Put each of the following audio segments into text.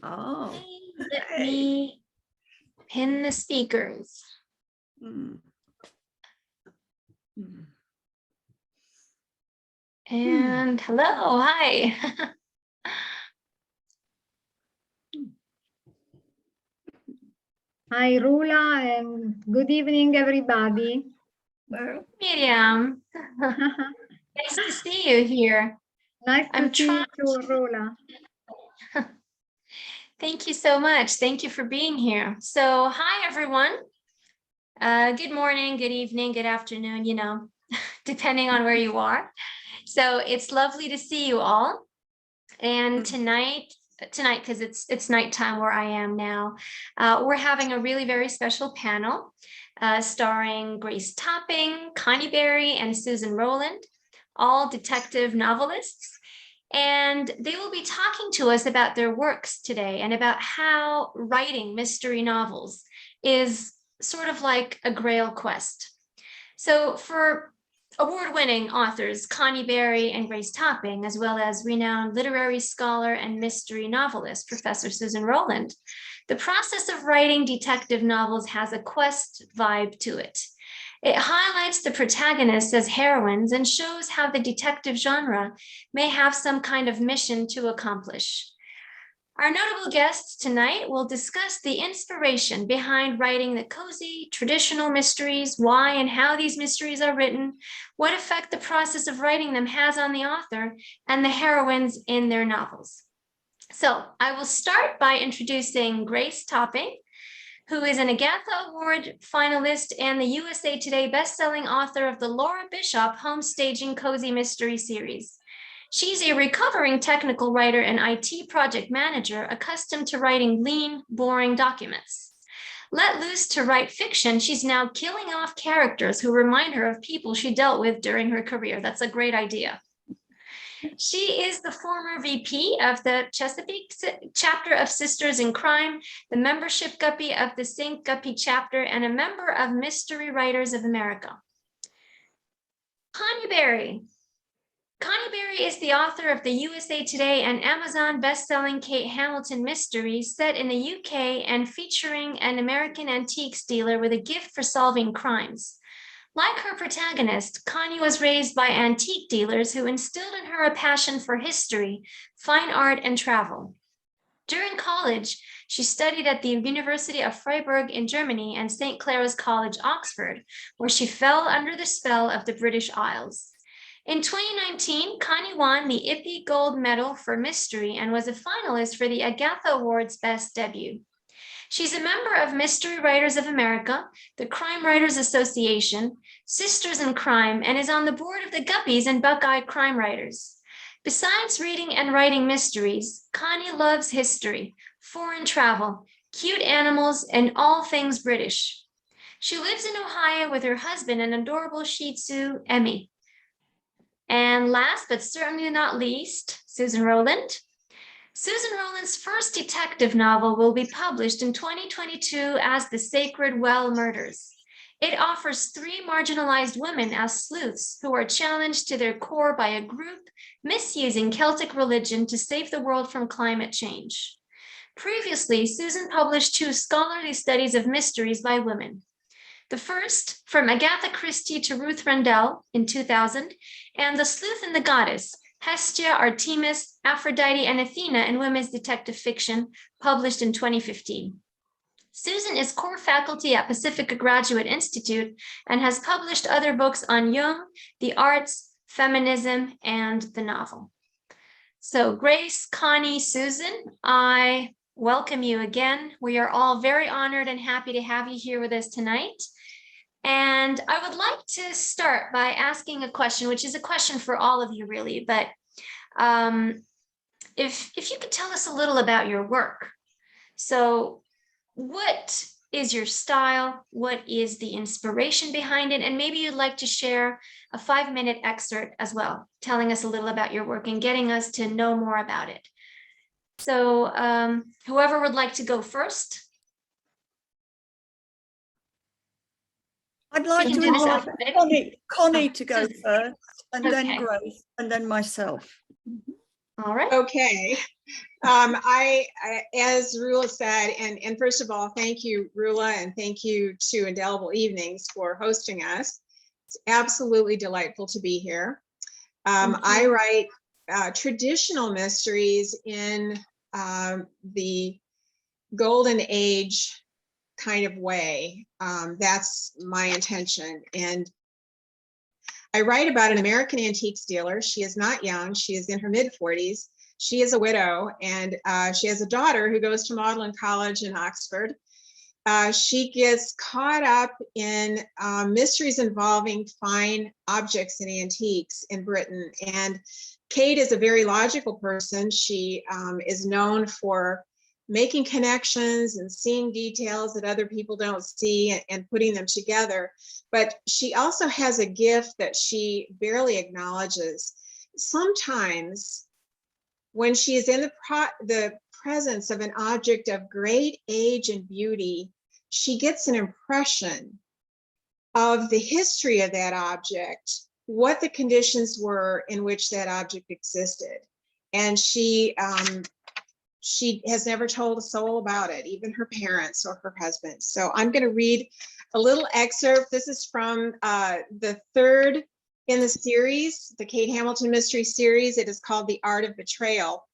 Oh, Let me pin the speakers. And hello, hi. Hi, Rula, and good evening, everybody. Miriam, nice to see you here. Nice to see you too, Rula. Thank you so much. Thank you for being here. So, hi, everyone. Good morning, good evening, good afternoon, you know, depending on where you are. So it's lovely to see you all. And tonight, because it's nighttime where I am now, we're having a really very special panel starring Grace Topping, Connie Berry, and Susan Rowland, all detective novelists. And they will be talking to us about their works today and about how writing mystery novels is sort of like a Grail quest. So for award-winning authors Connie Berry and Grace Topping, as well as renowned literary scholar and mystery novelist Professor Susan Rowland, the process of writing detective novels has a quest vibe to it. It highlights the protagonists as heroines and shows how the detective genre may have some kind of mission to accomplish. Our notable guests tonight will discuss the inspiration behind writing the cozy, traditional mysteries, why and how these mysteries are written, what effect the process of writing them has on the author and the heroines in their novels. So I will start by introducing Grace Topping, who is an Agatha Award finalist and the USA Today bestselling author of the Laura Bishop home-staging cozy mystery series. She's a recovering technical writer and IT project manager accustomed to writing lean, boring documents. Let loose to write fiction, she's now killing off characters who remind her of people she dealt with during her career. That's a great idea. She is the former VP of the Chesapeake chapter of Sisters in Crime, the membership guppy of the St. Guppy chapter, and a member of Mystery Writers of America. Connie Berry. Connie Berry is the author of the USA Today and Amazon bestselling Kate Hamilton mystery set in the UK and featuring an American antiques dealer with a gift for solving crimes. Like her protagonist, Connie was raised by antique dealers who instilled in her a passion for history, fine art, and travel. During college, she studied at the University of Freiburg in Germany and St. Clara's College, Oxford, where she fell under the spell of the British Isles. In 2019, Connie won the Ippy Gold Medal for Mystery and was a finalist for the Agatha Award's Best Debut. She's a member of Mystery Writers of America, the Crime Writers Association, Sisters in Crime, and is on the board of the Guppies and Buckeye Crime Writers. Besides reading and writing mysteries, Connie loves history, foreign travel, cute animals, and all things British. She lives in Ohio with her husband and adorable Shih Tzu, Emmy. And last but certainly not least, Susan Rowland. Susan Rowland's first detective novel will be published in 2022 as The Sacred Well Murders. It offers three marginalized women as sleuths who are challenged to their core by a group misusing Celtic religion to save the world from climate change. Previously, Susan published 2 scholarly studies of mysteries by women. The first, From Agatha Christie to Ruth Rendell in 2000, and The Sleuth and the Goddess, Hestia, Artemis, Aphrodite, and Athena in Women's Detective Fiction, published in 2015. Susan is core faculty at Pacifica Graduate Institute and has published other books on Jung, the arts, feminism, and the novel. So Grace, Connie, Susan, I welcome you again. We are all very honored and happy to have you here with us tonight. And I would like to start by asking a question, which is a question for all of you really, but if you could tell us a little about your work. So what is your style? What is the inspiration behind it? And maybe you'd like to share a 5-minute excerpt as well, telling us a little about your work and getting us to know more about it. So whoever would like to go first. I'd like to invite Connie to go first, and then Grace, and then myself. All right. Okay. As Rula said, and first of all, thank you, Rula, and thank you to Indelible Evenings for hosting us. It's absolutely delightful to be here. I write traditional mysteries in the golden age kind of way. That's my intention. And I write about an American antiques dealer. She is not young. She is in her mid-40s. She is a widow, and she has a daughter who goes to Magdalen College in Oxford. She gets caught up in mysteries involving fine objects and antiques in Britain. And Kate is a very logical person. She is known for making connections and seeing details that other people don't see and putting them together. But she also has a gift that she barely acknowledges. Sometimes when she is in the presence of an object of great age and beauty, she gets an impression of the history of that object, what the conditions were in which that object existed. And she has never told a soul about it, even her parents or her husband. So I'm going to read a little excerpt. This is from the third in the series, the Kate Hamilton Mystery Series. It is called The Art of Betrayal.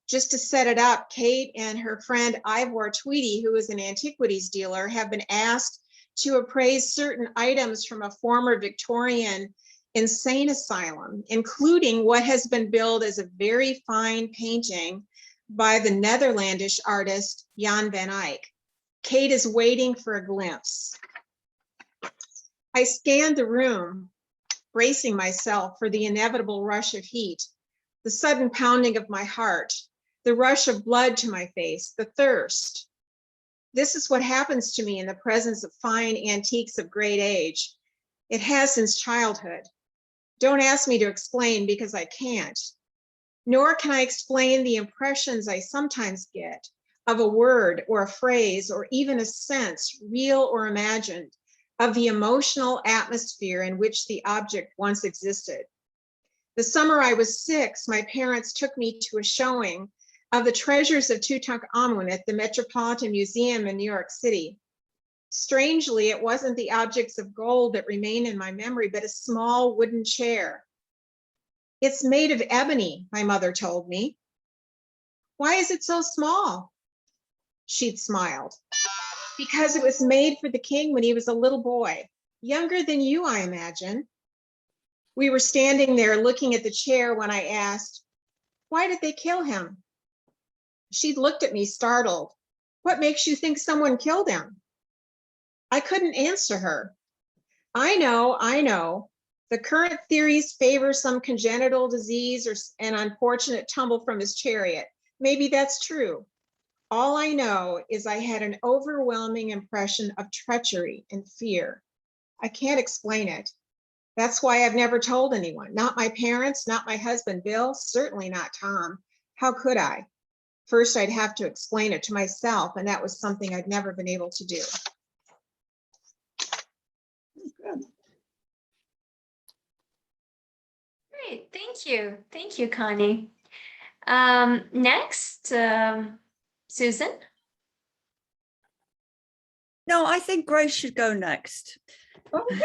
Just to set it up, Kate and her friend Ivor Tweedy, who is an antiquities dealer, have been asked to appraise certain items from a former Victorian insane asylum, including what has been billed as a very fine painting by the Netherlandish artist Jan van Eyck. Kate is waiting for a glimpse. I scanned the room, bracing myself for the inevitable rush of heat, the sudden pounding of my heart, the rush of blood to my face, the thirst. This is what happens to me in the presence of fine antiques of great age. It has since childhood. Don't ask me to explain because I can't. Nor can I explain the impressions I sometimes get of a word or a phrase or even a sense, real or imagined, of the emotional atmosphere in which the object once existed. The summer I was 6, my parents took me to a showing of the treasures of Tutankhamun at the Metropolitan Museum in New York City. Strangely, it wasn't the objects of gold that remain in my memory, but a small wooden chair. It's made of ebony, my mother told me. Why is it so small? She'd smiled. Because it was made for the king when he was a little boy, younger than you, I imagine. We were standing there looking at the chair when I asked, why did they kill him? She'd looked at me startled. What makes you think someone killed him? I couldn't answer her. I know. The current theories favor some congenital disease or an unfortunate tumble from his chariot. Maybe that's true. All I know is I had an overwhelming impression of treachery and fear. I can't explain it. That's why I've never told anyone. Not my parents, not my husband, Bill, certainly not Tom. How could I? First, I'd have to explain it to myself, and that was something I'd never been able to do. Good. Great, thank you. Thank you, Connie. Next, Susan. No, I think Grace should go next Okay.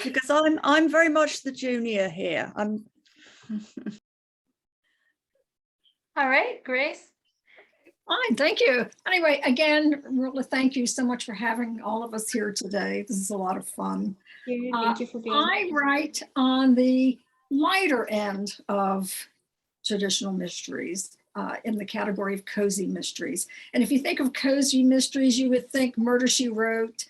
because I'm very much the junior here. I'm All right, Grace. Fine, thank you. Anyway, again, really thank you so much for having all of us here today. This is a lot of fun. Thank you for being I write on the lighter end of traditional mysteries in the category of cozy mysteries. And if you think of cozy mysteries, you would think Murder, She Wrote,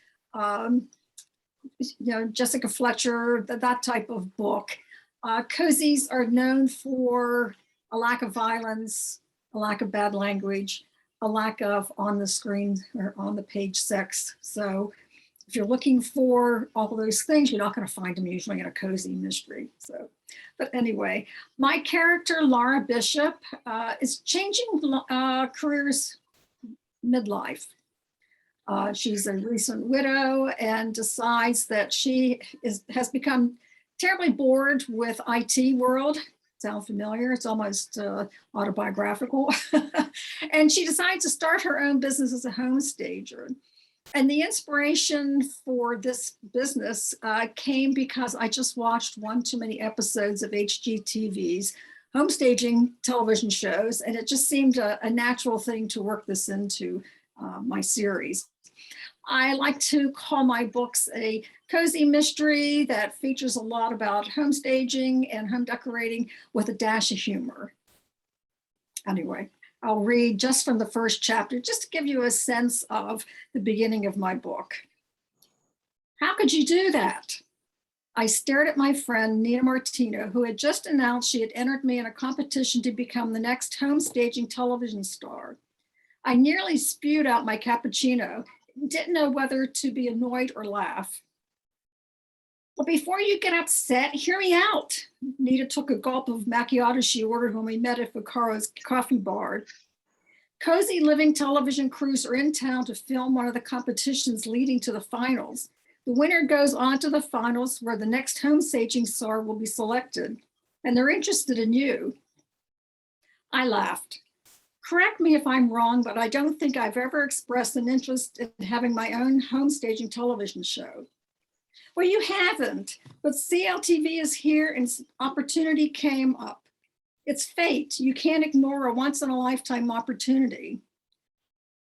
Jessica Fletcher, that type of book. Cozies are known for a lack of violence, a lack of bad language, a lack of on the screen or on the page sex. So if you're looking for all those things, you're not going to find them usually in a cozy mystery. So, but anyway, my character, Laura Bishop, is changing careers midlife. She's a recent widow and decides that she has become terribly bored with IT world Sound familiar? It's almost autobiographical. And she decided to start her own business as a home stager. And the inspiration for this business came because I just watched one too many episodes of HGTV's homestaging television shows, and it just seemed a natural thing to work this into my series. I like to call my books a cozy mystery that features a lot about homestaging and home decorating with a dash of humor. Anyway, I'll read just from the first chapter, just to give you a sense of the beginning of my book. How could you do that? I stared at my friend, Nina Martino, who had just announced she had entered me in a competition to become the next homestaging television star. I nearly spewed out my cappuccino, didn't know whether to be annoyed or laugh. Well, before you get upset, hear me out. Nita took a gulp of macchiato she ordered when we met at Vacaro's coffee bar. Cozy living television crews are in town to film one of the competitions leading to the finals. The winner goes on to the finals where the next homestaging star will be selected, and they're interested in you. I laughed. Correct me if I'm wrong, but I don't think I've ever expressed an interest in having my own homestaging television show. Well, you haven't, but CLTV is here and opportunity came up. It's fate. You can't ignore a once-in-a-lifetime opportunity.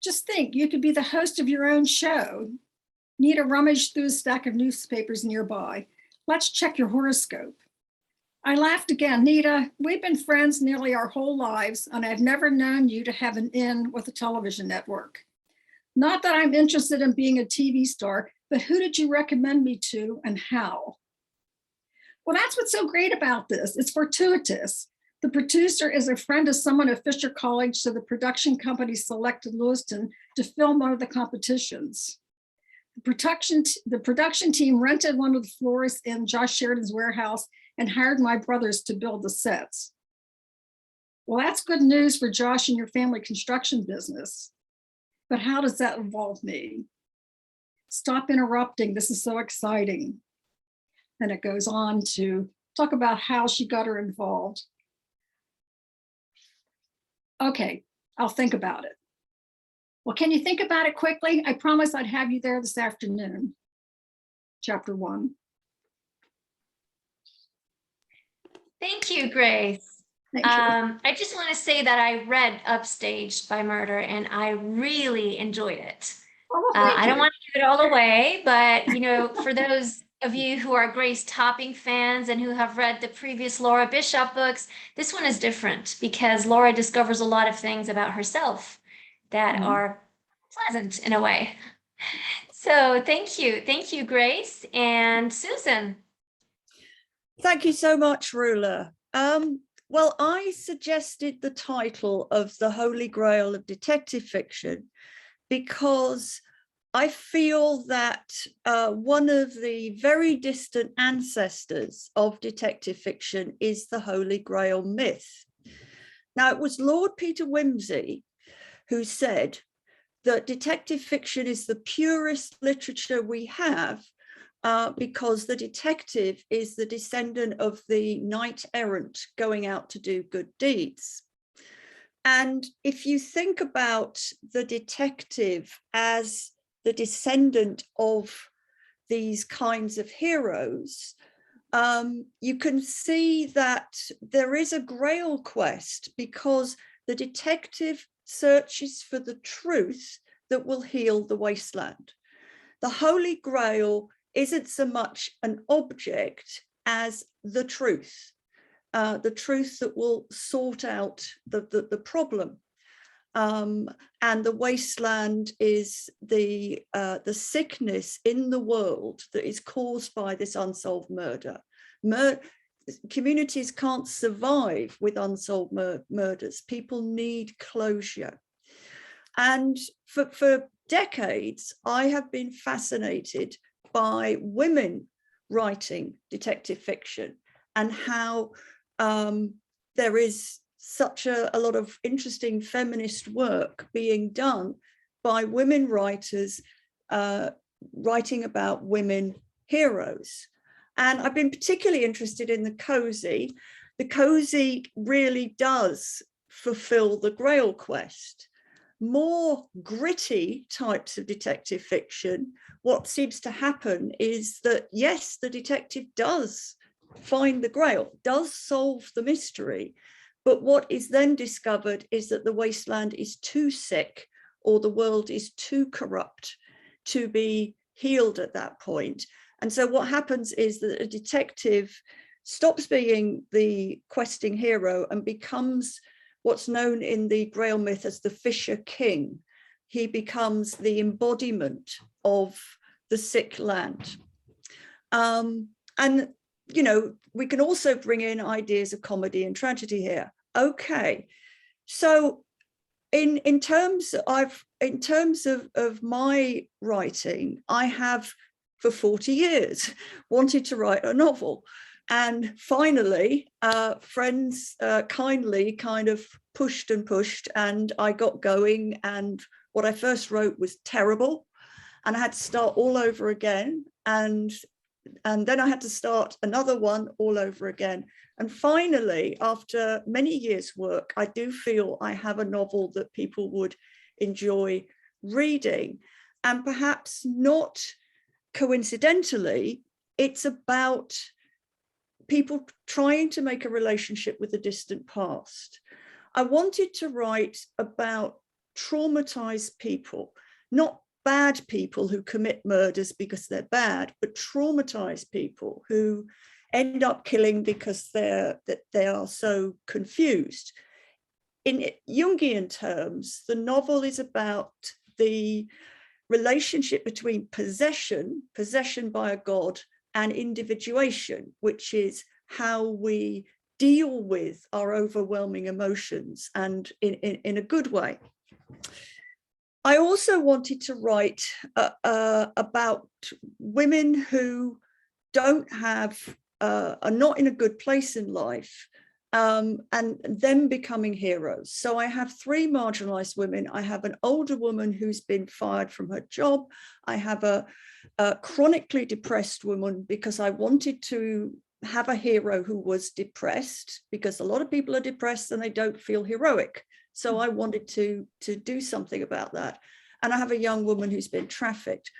Just think, you could be the host of your own show. Nita rummaged through a stack of newspapers nearby. Let's check your horoscope. I laughed again. Nita, we've been friends nearly our whole lives, and I've never known you to have an in with a television network. Not that I'm interested in being a TV star, but who did you recommend me to and how? Well, that's what's so great about this. It's fortuitous. The producer is a friend of someone at Fisher College, so the production company selected Lewiston to film one of the competitions. The production team rented one of the floors in Josh Sheridan's warehouse and hired my brothers to build the sets. Well, that's good news for Josh and your family construction business. But how does that involve me? Stop interrupting. This is so exciting. And it goes on to talk about how she got her involved. Okay, I'll think about it. Well, can you think about it quickly? I promise I'd have you there this afternoon. Chapter 1. Thank you, Grace. Thank you. I just want to say that I read Upstaged by Murder and I really enjoyed it. Oh, well, thank I don't you. want to give it all away, but you know, for those of you who are Grace Topping fans and who have read the previous Laura Bishop books, this one is different because Laura discovers a lot of things about herself that are pleasant in a way. So thank you, Grace and Susan. Thank you so much, Rula. Well, I suggested the title of the Holy Grail of detective fiction because I feel that one of the very distant ancestors of detective fiction is the Holy Grail myth. Now, it was Lord Peter Wimsey who said that detective fiction is the purest literature we have because the detective is the descendant of the knight errant going out to do good deeds. And if you think about the detective as the descendant of these kinds of heroes, you can see that there is a Grail quest because the detective searches for the truth that will heal the wasteland. The Holy Grail isn't so much an object as the truth that will sort out the problem. And the wasteland is the sickness in the world that is caused by this unsolved murder. Communities can't survive with unsolved murders. People need closure. And for decades, I have been fascinated by women writing detective fiction and how there is such a lot of interesting feminist work being done by women writers writing about women heroes. And I've been particularly interested in the cozy. The cozy really does fulfill the Grail quest. More gritty types of detective fiction, what seems to happen is that, yes, the detective does find the Grail, does solve the mystery, but what is then discovered is that the wasteland is too sick or the world is too corrupt to be healed at that point. And so what happens is that a detective stops being the questing hero and becomes what's known in the Grail myth as the Fisher King. He becomes the embodiment of the sick land. And, you know, we can also bring in ideas of comedy and tragedy here. Okay, so in terms of my writing, I have for 40 years wanted to write a novel. And finally, friends kindly kind of pushed and pushed, and I got going. And what I first wrote was terrible, and I had to start all over again. And then I had to start another one all over again. And finally, after many years' work, I do feel I have a novel that people would enjoy reading. And perhaps not coincidentally, it's about people trying to make a relationship with the distant past. I wanted to write about traumatized people, not bad people who commit murders because they're bad, but traumatized people who end up killing because they are so confused. In Jungian terms, the novel is about the relationship between possession by a god, and individuation, which is how we deal with our overwhelming emotions, and in a good way. I also wanted to write about women who don't have, are not in a good place in life, and them becoming heroes. So I have three marginalized women. I have an older woman who's been fired from her job. I have a chronically depressed woman, because I wanted to have a hero who was depressed, because a lot of people are depressed and they don't feel heroic. So I wanted to do something about that. And I have a young woman who's been trafficked.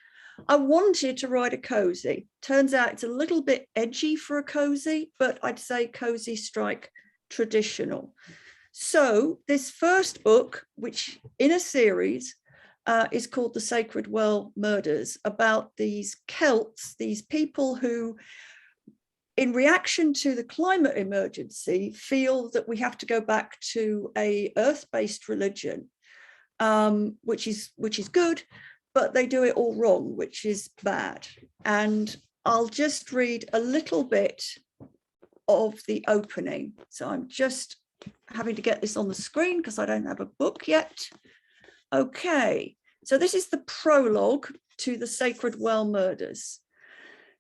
I wanted to write a cozy. Turns out it's a little bit edgy for a cozy, but I'd say cozy strike traditional. So this first book, which in a series, is called The Sacred Well Murders, about these Celts, these people who, in reaction to the climate emergency, feel that we have to go back to a earth-based religion, which is good, but they do it all wrong, which is bad. And I'll just read a little bit of the opening. So I'm just having to get this on the screen because I don't have a book yet. Okay, so this is the prologue to The Sacred Well Murders.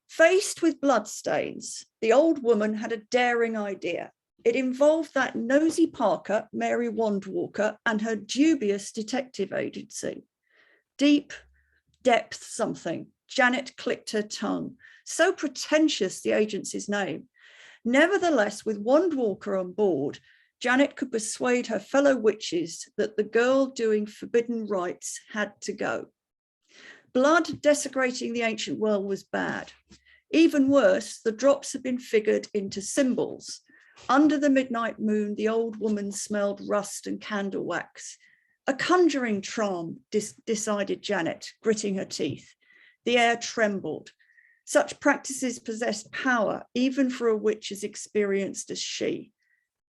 Faced with bloodstains, the old woman had a daring idea. It involved that nosy Parker, Mary Wandwalker, and her dubious detective agency. Deep depth something. Janet clicked her tongue. So pretentious, the agency's name. Nevertheless, with Wandwalker on board, Janet could persuade her fellow witches that the girl doing forbidden rites had to go. Blood desecrating the ancient well was bad. Even worse, the drops had been figured into symbols. Under the midnight moon, the old woman smelled rust and candle wax. A conjuring charm, decided Janet, gritting her teeth. The air trembled. Such practices possessed power, even for a witch as experienced as she.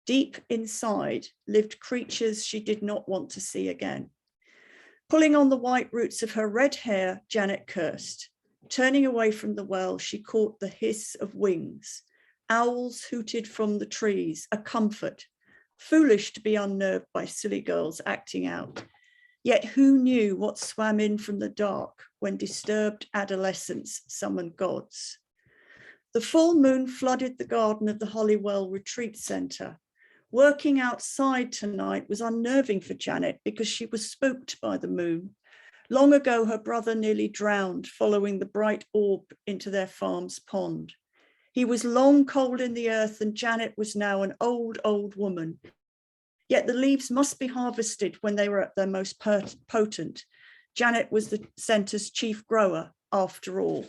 Deep inside lived creatures she did not want to see again. Pulling on the white roots of her red hair, Janet cursed. Turning away from the well, she caught the hiss of wings. Owls hooted from the trees, a comfort. Foolish to be unnerved by silly girls acting out. Yet who knew what swam in from the dark when disturbed adolescents summoned gods? The full moon flooded the garden of the Holywell Retreat Centre. Working outside tonight was unnerving for Janet because she was spooked by the moon. Long ago, her brother nearly drowned following the bright orb into their farm's pond. He was long cold in the earth, and Janet was now an old, old woman. Yet the leaves must be harvested when they were at their most potent. Janet was the centre's chief grower, after all.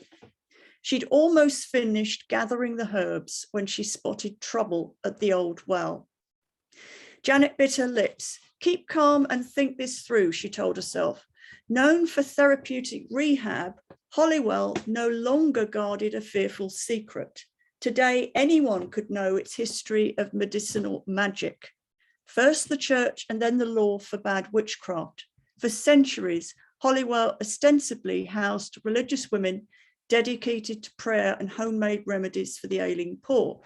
She'd almost finished gathering the herbs when she spotted trouble at the old well. Janet bit her lips. Keep calm and think this through, she told herself. Known for therapeutic rehab, Holywell no longer guarded a fearful secret. Today, anyone could know its history of medicinal magic. First the church and then the law forbade witchcraft. For centuries, Holywell ostensibly housed religious women dedicated to prayer and homemade remedies for the ailing poor.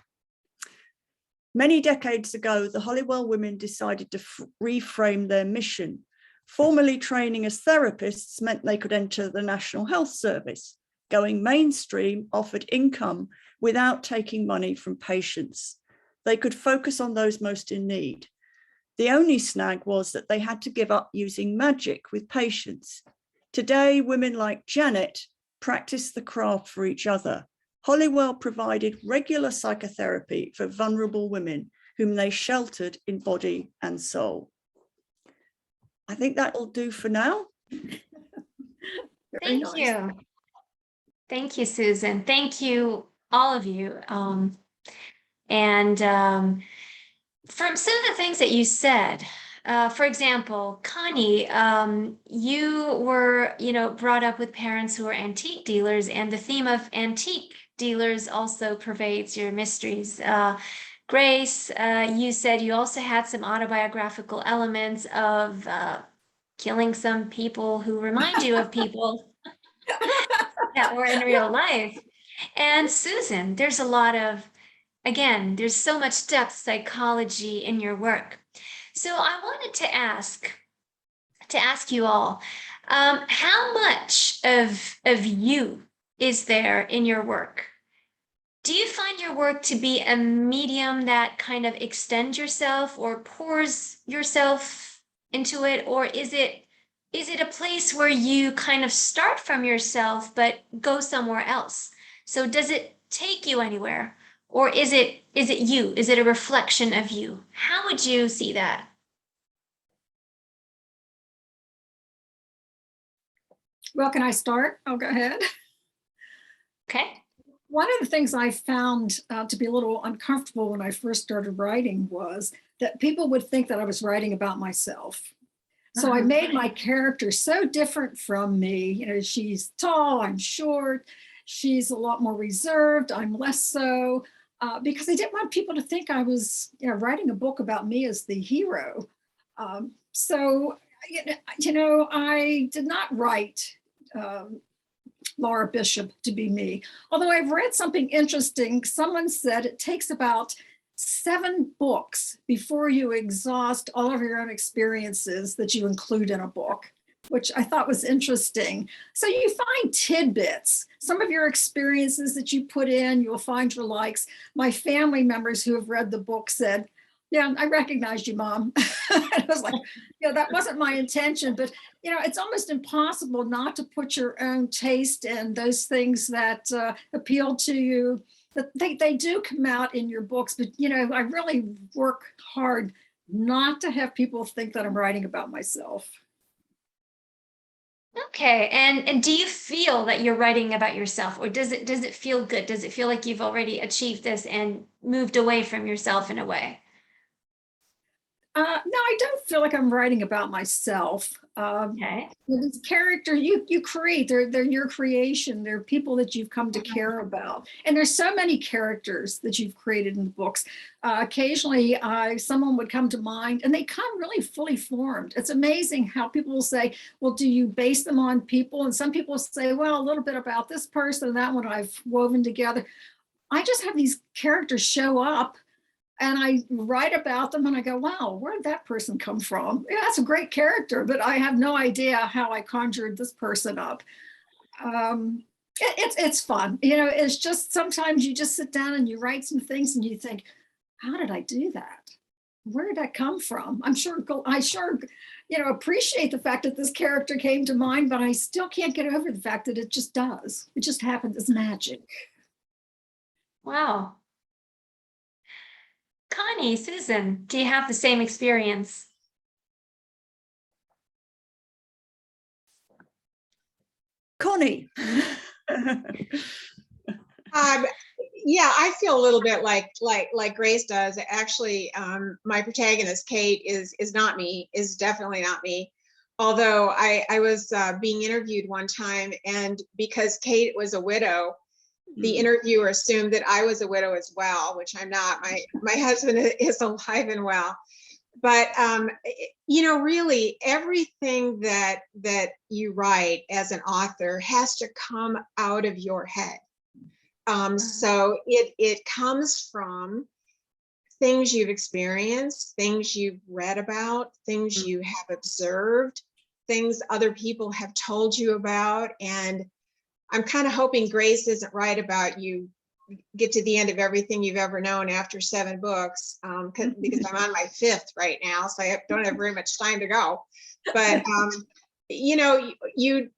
Many decades ago, the Holywell women decided to reframe their mission. Formally training as therapists meant they could enter the National Health Service. Going mainstream offered income without taking money from patients. They could focus on those most in need. The only snag was that they had to give up using magic with patients. Today, women like Janet practice the craft for each other. Holywell provided regular psychotherapy for vulnerable women whom they sheltered in body and soul. I think that'll do for now. Very nice. you. Thank you, Susan. Thank you, all of you. From some of the things that you said, for example, Connie, you were, brought up with parents who were antique dealers, and the theme of antique dealers also pervades your mysteries. Grace, you said you also had some autobiographical elements of killing some people who remind you of people that were in real life. And Susan, there's a lot of, again, there's so much depth psychology in your work. So I wanted to ask you all, how much of you is there in your work? Do you find your work to be a medium that kind of extends yourself or pours yourself into it? Or is it a place where you kind of start from yourself but go somewhere else? So does it take you anywhere? Or is it you? Is it a reflection of you? How would you see that? Well, can I start? I'll go ahead. Okay. One of the things I found to be a little uncomfortable when I first started writing was that people would think that I was writing about myself. So I made my character so different from me. She's tall, I'm short, she's a lot more reserved, I'm less so, because I didn't want people to think I was writing a book about me as the hero. So I did not write Laura Bishop to be me. Although I've read something interesting, someone said it takes about 7 books before you exhaust all of your own experiences that you include in a book, which I thought was interesting. So you find tidbits, some of your experiences that you put in, you'll find your likes. My family members who have read the book said, yeah, I recognized you, Mom. I was like, that wasn't my intention, but it's almost impossible not to put your own taste and those things that appeal to you. But they do come out in your books, but I really work hard not to have people think that I'm writing about myself. Okay, and do you feel that you're writing about yourself, or does it feel good? Does it feel like you've already achieved this and moved away from yourself in a way? No, I don't feel like I'm writing about myself. Okay. This character you create, they're your creation. They're people that you've come to care about. And there's so many characters that you've created in the books. Occasionally, someone would come to mind and they come really fully formed. It's amazing how people will say, well, do you base them on people? And some people say, well, a little bit about this person and that one I've woven together. I just have these characters show up and I write about them and I go, wow, where did that person come from? Yeah, that's a great character, but I have no idea how I conjured this person up. It's fun. It's just sometimes you just sit down and you write some things and you think, how did I do that? Where did that come from? I sure appreciate the fact that this character came to mind, but I still can't get over the fact that it just does. It just happens. It's magic. Wow. Connie, Susan, do you have the same experience? Connie. Yeah, I feel a little bit like Grace does. Actually, my protagonist, Kate, is not me, is definitely not me. Although I was being interviewed one time, and because Kate was a widow, the interviewer assumed that I was a widow as well, which I'm not. My husband is alive and well. But you know, really everything that you write as an author has to come out of your head. So it comes from things you've experienced, things you've read about, things you have observed, things other people have told you about. And I'm kind of hoping Grace isn't right about you get to the end of everything you've ever known after 7 books, because I'm on my 5th right now, so I don't have very much time to go. But you know, you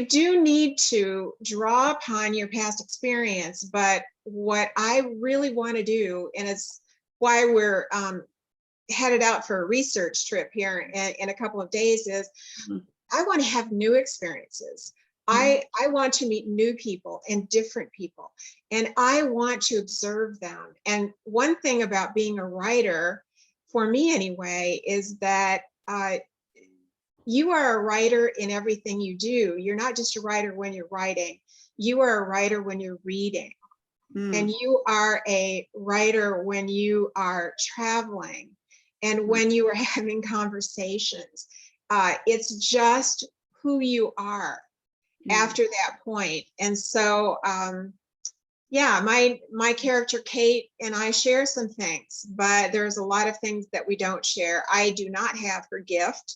do need to draw upon your past experience. But what I really want to do, and it's why we're headed out for a research trip here in a couple of days, is I want to have new experiences. I want to meet new people and different people, and I want to observe them. And one thing about being a writer, for me anyway, is that you are a writer in everything you do. You're not just a writer when you're writing. You are a writer when you're reading. And you are a writer when you are traveling and when you are having conversations. It's just who you are after that point. And so, yeah, my character Kate and I share some things, but there's a lot of things that we don't share. I do not have her gift.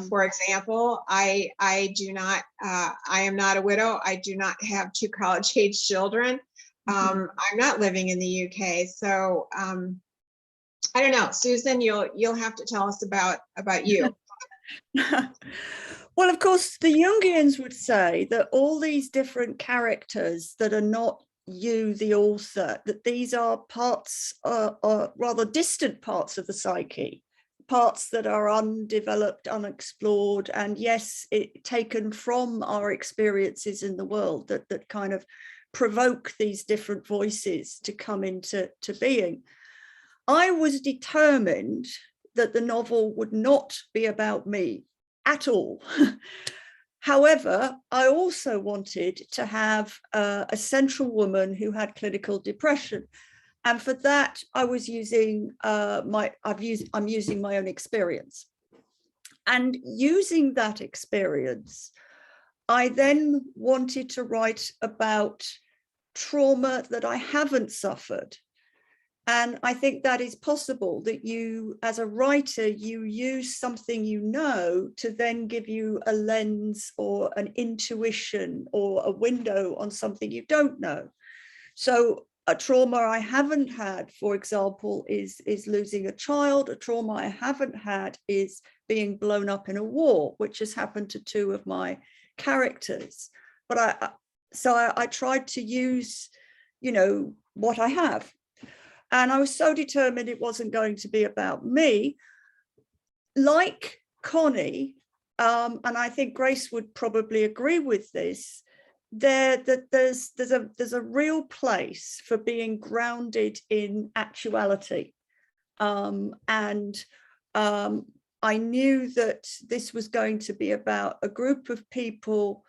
For example, I am not a widow. I do not have 2 college-age children. I'm not living in the UK. So I don't know, Susan, you'll have to tell us about you. Well, of course, the Jungians would say that all these different characters that are not you, the author, that these are parts, or rather distant parts of the psyche, parts that are undeveloped, unexplored, and yes, taken from our experiences in the world that kind of provoke these different voices to come into being. I was determined that the novel would not be about me at all. However, I also wanted to have a central woman who had clinical depression. And for that, I was using I'm using my own experience. And using that experience, I then wanted to write about trauma that I haven't suffered. And I think that is possible, that you, as a writer, you use something you know to then give you a lens or an intuition or a window on something you don't know. So a trauma I haven't had, for example, is losing a child. A trauma I haven't had is being blown up in a war, which has happened to 2 of my characters. But I tried to use, you know, what I have. And I was so determined it wasn't going to be about me. Like Connie, and I think Grace would probably agree with this, there's a real place for being grounded in actuality. I knew that this was going to be about a group of people.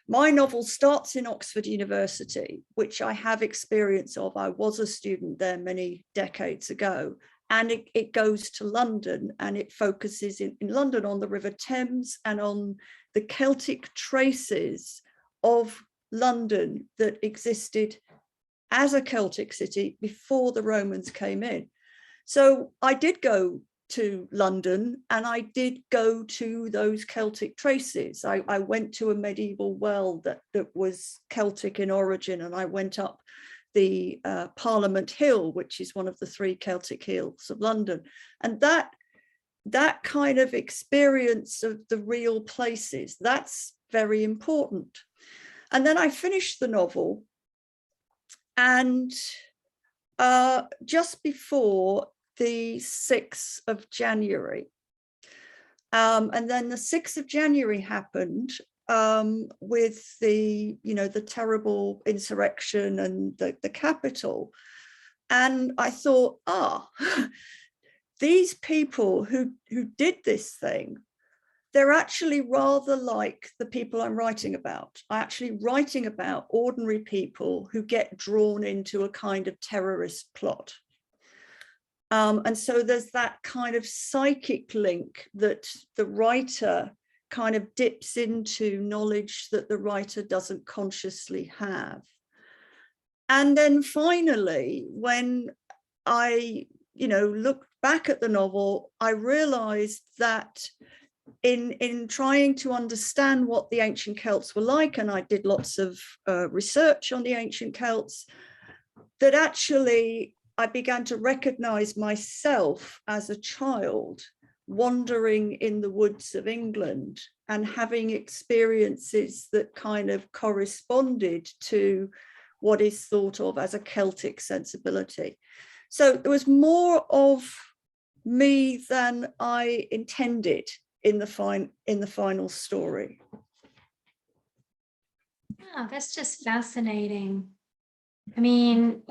My novel starts in Oxford University, which I have experience of. I was a student there many decades ago, and it goes to London, and it focuses in London on the River Thames and on the Celtic traces of London that existed as a Celtic city before the Romans came in. So I did go to London, and I did go to those Celtic traces. I went to a medieval well that was Celtic in origin, and I went up the Parliament Hill, which is one of the 3 Celtic hills of London. And that kind of experience of the real places, that's very important. And then I finished the novel, And just before the 6th of January. And then the 6th of January happened with the, the terrible insurrection and the Capitol. And I thought, these people who did this thing, they're actually rather like the people I'm writing about. I'm actually writing about ordinary people who get drawn into a kind of terrorist plot. And so there's that kind of psychic link that the writer kind of dips into knowledge that the writer doesn't consciously have. And then finally, when I, looked back at the novel, I realized that in trying to understand what the ancient Celts were like, and I did lots of research on the ancient Celts, that actually I began to recognize myself as a child wandering in the woods of England and having experiences that kind of corresponded to what is thought of as a Celtic sensibility. So there was more of me than I intended in the final story. Oh, that's just fascinating. I mean,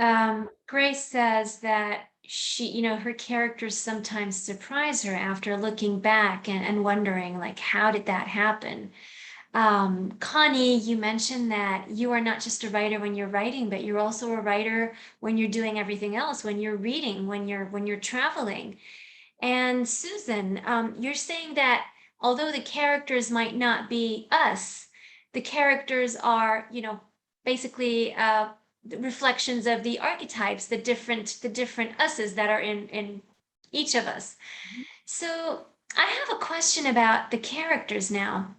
Grace says that she, her characters sometimes surprise her after looking back and wondering, like, how did that happen? Connie, you mentioned that you are not just a writer when you're writing, but you're also a writer when you're doing everything else, when you're reading, when you're traveling. And Susan, you're saying that although the characters might not be us, the characters are, basically the reflections of the archetypes, the different us's that are in each of us. So I have a question about the characters now.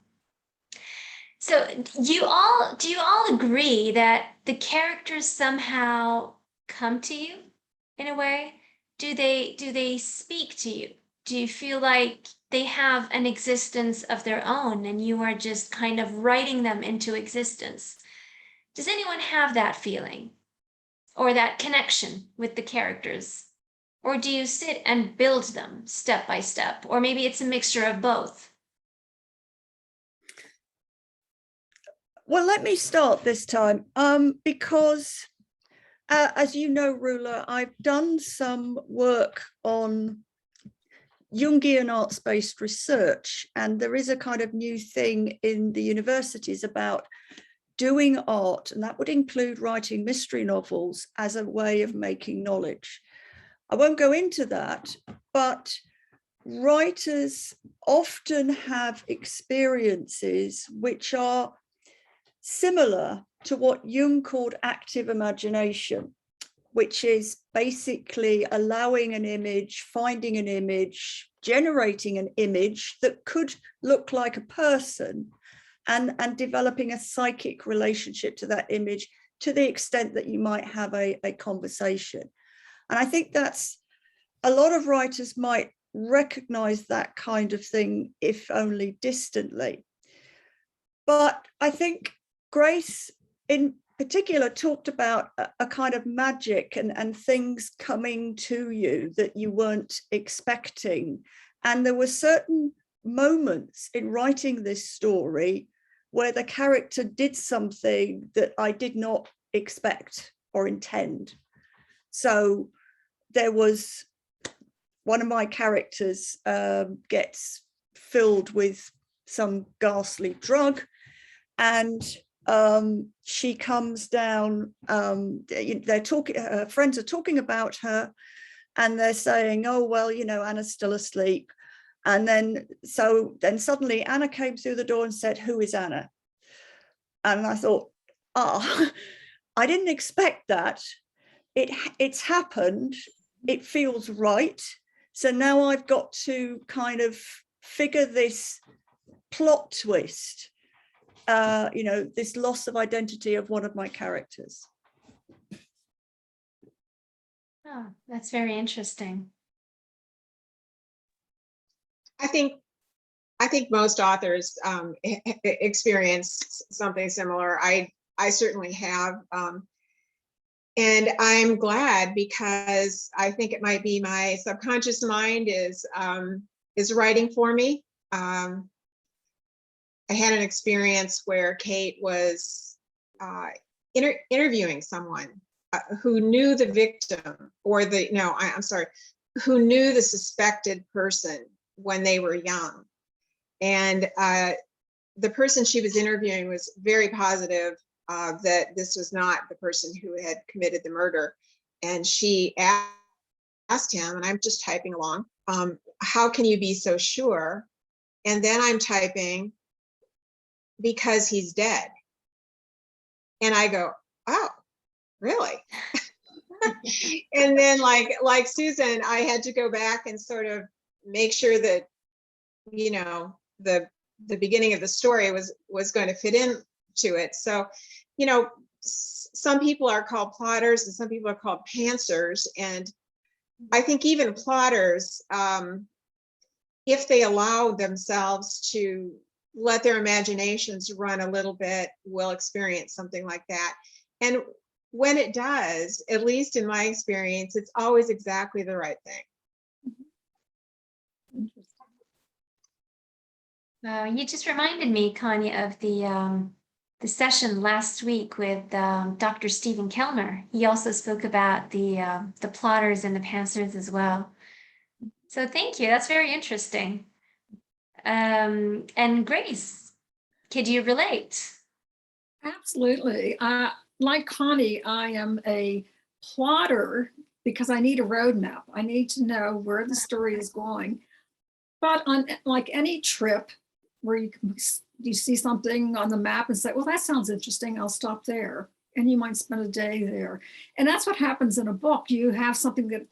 So do you all agree that the characters somehow come to you in a way? Do they speak to you? Do you feel like they have an existence of their own and you are just kind of writing them into existence? Does anyone have that feeling or that connection with the characters? Or do you sit and build them step by step? Or maybe it's a mixture of both. Well, let me start this time because as you know, Rula, I've done some work on Jungian arts-based research, and there is a kind of new thing in the universities about doing art, and that would include writing mystery novels as a way of making knowledge. I won't go into that, but writers often have experiences which are similar to what Jung called active imagination, which is basically allowing an image, finding an image, generating an image that could look like a person, and developing a psychic relationship to that image to the extent that you might have a conversation. And I think that's, a lot of writers might recognize that kind of thing, if only distantly. But I think Grace in particular talked about a kind of magic and things coming to you that you weren't expecting. And there were certain moments in writing this story where the character did something that I did not expect or intend. So there was one of my characters gets filled with some ghastly drug, and she comes down, they're talking, her friends are talking about her, and they're saying, oh, well, Anna's still asleep. And then suddenly Anna came through the door and said, who is Anna? And I thought, I didn't expect that. It's happened. It feels right. So now I've got to kind of figure this plot twist, this loss of identity of one of my characters. Oh, that's very interesting. I think most authors experience something similar. I certainly have. And I'm glad, because I think it might be my subconscious mind is writing for me. I had an experience where Kate was interviewing someone who knew the victim, or I'm sorry, who knew the suspected person when they were young. And the person she was interviewing was very positive that this was not the person who had committed the murder. And she asked him, and I'm just typing along, how can you be so sure? And then I'm typing, because he's dead. And I go, oh, really? And then like Susan, I had to go back and sort of make sure that, the beginning of the story was going to fit into it. So, some people are called plotters and some people are called pantsers. And I think even plotters, if they allow themselves to let their imaginations run a little bit, will experience something like that. And when it does, at least in my experience, it's always exactly the right thing. You just reminded me, Connie, of the session last week with Dr. Stephen Kellner. He also spoke about the plotters and the pantsers as well. So thank you. That's very interesting. And Grace, could you relate? Absolutely. Like Connie, I am a plotter because I need a roadmap. I need to know where the story is going. But on like any trip where you see something on the map and say, well, that sounds interesting, I'll stop there. And you might spend a day there. And that's what happens in a book. You have something that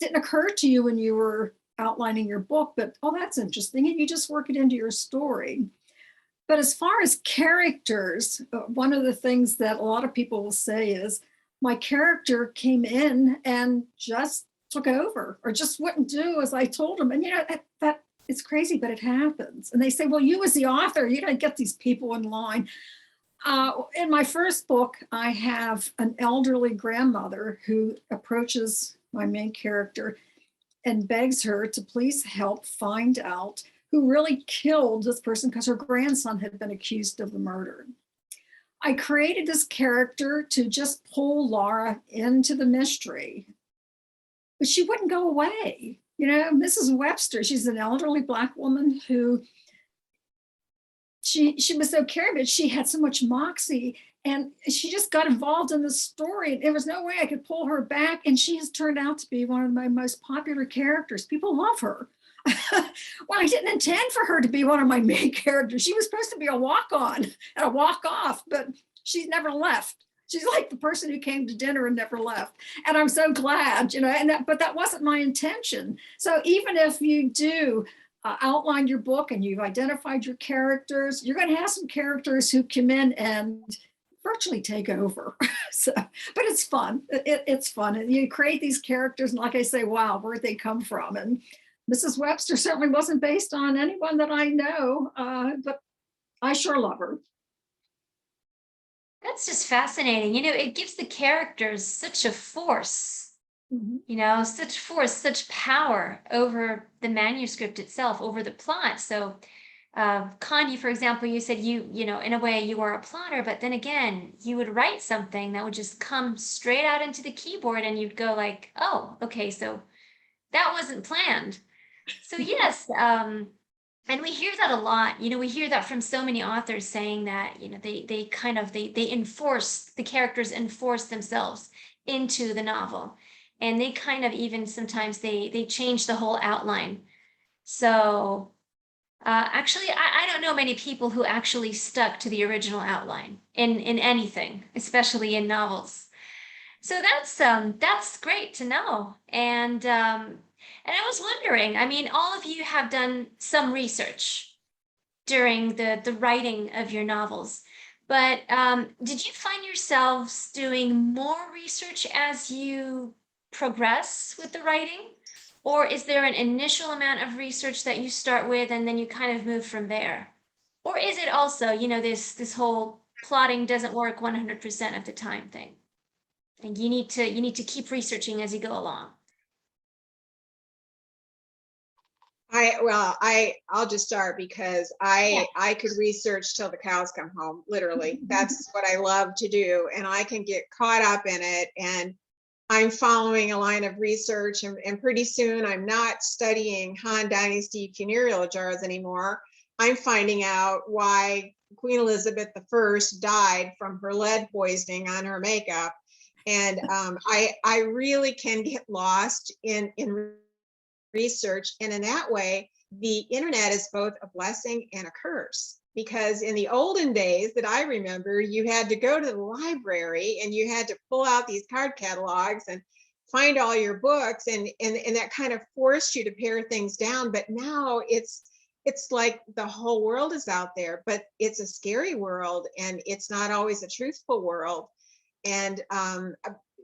didn't occur to you when you were outlining your book, but oh, that's interesting. And you just work it into your story. But as far as characters, one of the things that a lot of people will say is, my character came in and just took over, or just wouldn't do as I told him. And that it's crazy, but it happens. And they say, well, you as the author, you gotta get these people in line. In my first book, I have an elderly grandmother who approaches my main character and begs her to please help find out who really killed this person, because her grandson had been accused of the murder. I created this character to just pull Laura into the mystery, but she wouldn't go away. Mrs. Webster, she's an elderly Black woman who she was so caring, but she had so much moxie, and she just got involved in the story. There was no way I could pull her back, and she has turned out to be one of my most popular characters. People love her. Well, I didn't intend for her to be one of my main characters. She was supposed to be a walk-on and a walk-off, but she's never left. She's like the person who came to dinner and never left. And I'm so glad, but that wasn't my intention. So even if you do outline your book and you've identified your characters, you're going to have some characters who come in and virtually take over. But it's fun. It's fun. And you create these characters, and like I say, wow, where'd they come from? And Mrs. Webster certainly wasn't based on anyone that I know, but I sure love her. That's just fascinating. It gives the characters such a force, such force, such power over the manuscript itself, over the plot. So Connie, for example, you said in a way you are a plotter, but then again, you would write something that would just come straight out into the keyboard and you'd go like, oh, okay, so that wasn't planned. So yes, and we hear that a lot. We hear that from so many authors saying that, they enforce, the characters enforce themselves into the novel. And they kind of even sometimes they change the whole outline. So actually, I don't know many people who actually stuck to the original outline in anything, especially in novels. So that's great to know. And I was wondering, I mean, all of you have done some research during the writing of your novels, but did you find yourselves doing more research as you progress with the writing? Or is there an initial amount of research that you start with and then you kind of move from there? Or is it also, this whole plotting doesn't work 100% of the time thing? And you need to keep researching as you go along. I'll just start because I could research till the cows come home, literally. That's what I love to do, and I can get caught up in it, and I'm following a line of research, and pretty soon I'm not studying Han Dynasty funereal jars anymore. I'm finding out why Queen Elizabeth I died from her lead poisoning on her makeup. And I really can get lost in research. And in that way, the internet is both a blessing and a curse. Because in the olden days that I remember, you had to go to the library and you had to pull out these card catalogs and find all your books, and that kind of forced you to pare things down. But now it's like the whole world is out there, but it's a scary world, and it's not always a truthful world. And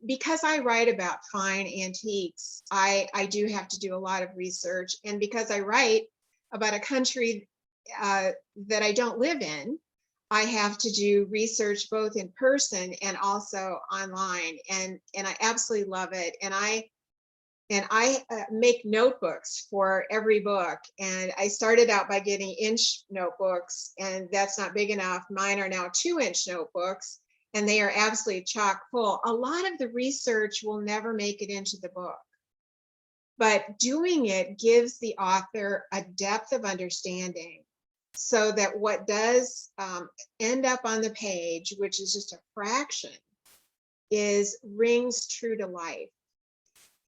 because I write about fine antiques, I do have to do a lot of research. And because I write about a country that I don't live in, I have to do research both in person and also online. And I absolutely love it. And I make notebooks for every book. And I started out by getting inch notebooks, and that's not big enough. Mine are now 2-inch notebooks, and they are absolutely chock full. A lot of the research will never make it into the book, but doing it gives the author a depth of understanding, so that what does end up on the page, which is just a fraction, rings true to life.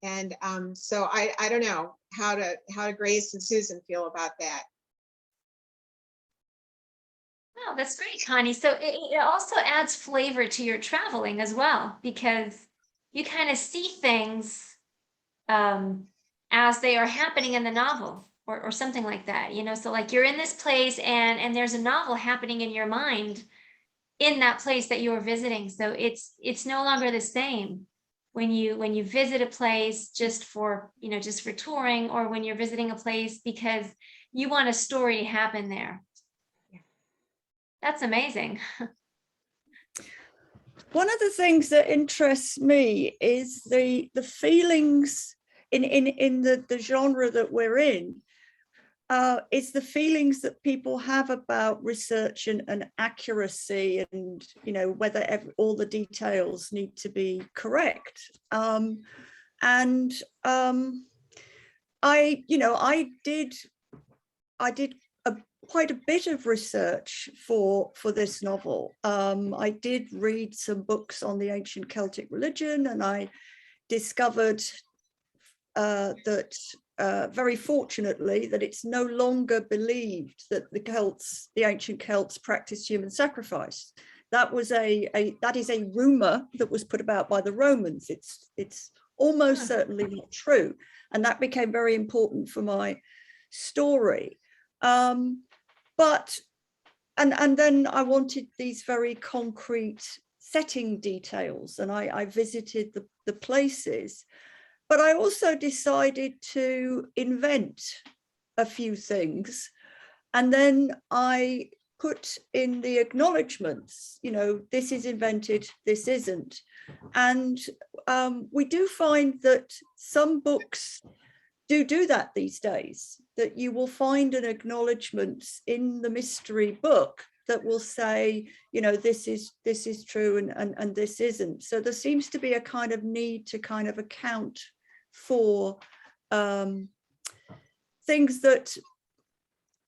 And so I don't know how to Grace and Susan feel about that. Oh, that's great, Connie. So it also adds flavor to your traveling as well, because you kind of see things as they are happening in the novel, or something like that, you know. So like you're in this place, and there's a novel happening in your mind in that place that you're visiting. So it's no longer the same when you visit a place just for touring, or when you're visiting a place because you want a story to happen there. That's amazing. One of the things that interests me is the feelings in the genre that we're in, is the feelings that people have about research and accuracy, and whether all the details need to be correct. I did quite a bit of research for this novel. I did read some books on the ancient Celtic religion, and I discovered that very fortunately that it's no longer believed that the ancient Celts practiced human sacrifice. That is a rumor that was put about by the Romans. It's almost certainly not true, and that became very important for my story. But then I wanted these very concrete setting details, and I visited the places, but I also decided to invent a few things. And then I put in the acknowledgements, this is invented, this isn't. And we do find that some books do that these days, that you will find an acknowledgement in the mystery book that will say, this is true and this isn't. So there seems to be a kind of need to kind of account for things that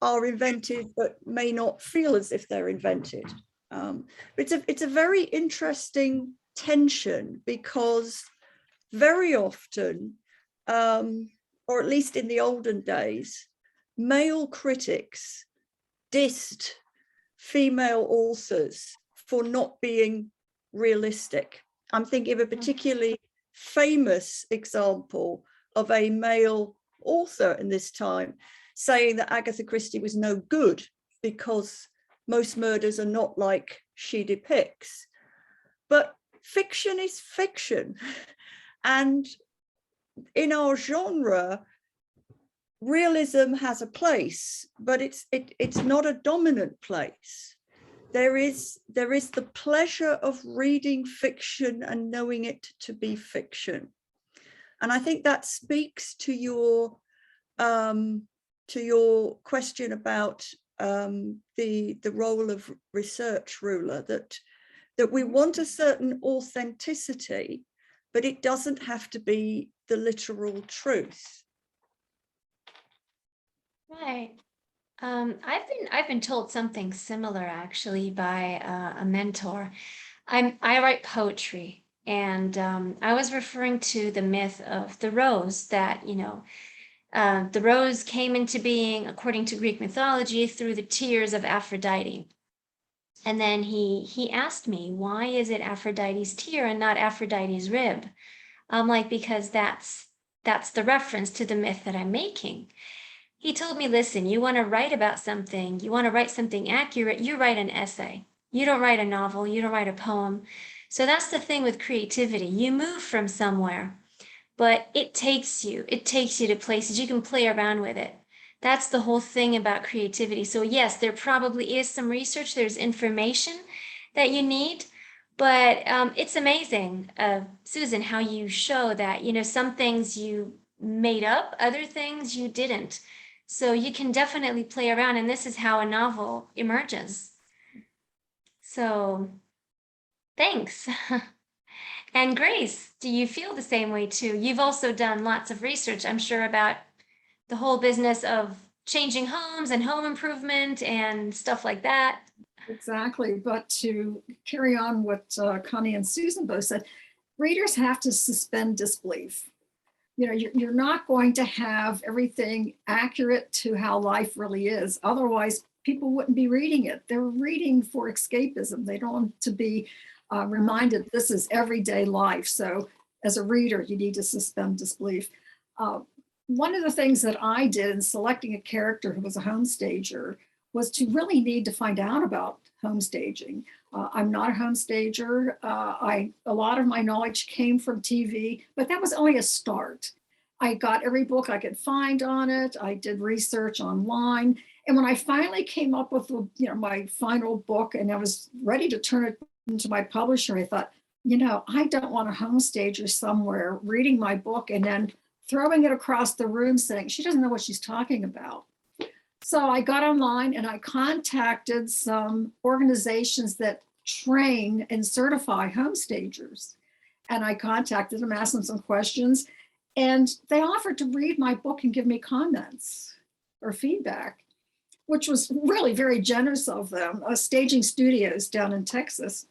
are invented but may not feel as if they're invented. It's a very interesting tension, because very often, or at least in the olden days, male critics dissed female authors for not being realistic. I'm thinking of a particularly famous example of a male author in this time saying that Agatha Christie was no good because most murders are not like she depicts. But fiction is fiction. And in our genre, realism has a place, but it's not a dominant place. there is the pleasure of reading fiction and knowing it to be fiction. And I think that speaks to your question about the role of research, Ruler, that we want a certain authenticity, but it doesn't have to be the literal truth. Right. I've been told something similar actually by a mentor. I write poetry, and I was referring to the myth of the rose, that the rose came into being according to Greek mythology through the tears of Aphrodite. And then he asked me, why is it Aphrodite's tear and not Aphrodite's rib? I'm like, because that's the reference to the myth that I'm making. He told me, listen, you want to write about something, you want to write something accurate, you write an essay. You don't write a novel, you don't write a poem. So that's the thing with creativity. You move from somewhere, but it takes you to places you can play around with it. That's the whole thing about creativity. So yes, there probably is some research, there's information that you need, but it's amazing, Susan, how you show that, some things you made up, other things you didn't. So you can definitely play around, and this is how a novel emerges. So thanks. And Grace, do you feel the same way too? You've also done lots of research, I'm sure, about the whole business of changing homes and home improvement and stuff like that. Exactly. But to carry on what Connie and Susan both said, readers have to suspend disbelief. You're not going to have everything accurate to how life really is. Otherwise, people wouldn't be reading it. They're reading for escapism. They don't want to be reminded this is everyday life. So as a reader, you need to suspend disbelief. One of the things that I did in selecting a character who was a homestager was to really need to find out about homestaging. I'm not a homestager. A lot of my knowledge came from TV, but that was only a start. I got every book I could find on it. I did research online. And when I finally came up with my final book and I was ready to turn it into my publisher, I thought, I don't want a homestager somewhere reading my book and then throwing it across the room saying, she doesn't know what she's talking about. So I got online and I contacted some organizations that train and certify homestagers. And I contacted them, asked them some questions, and they offered to read my book and give me comments or feedback, which was really very generous of them. Staging Studios down in Texas.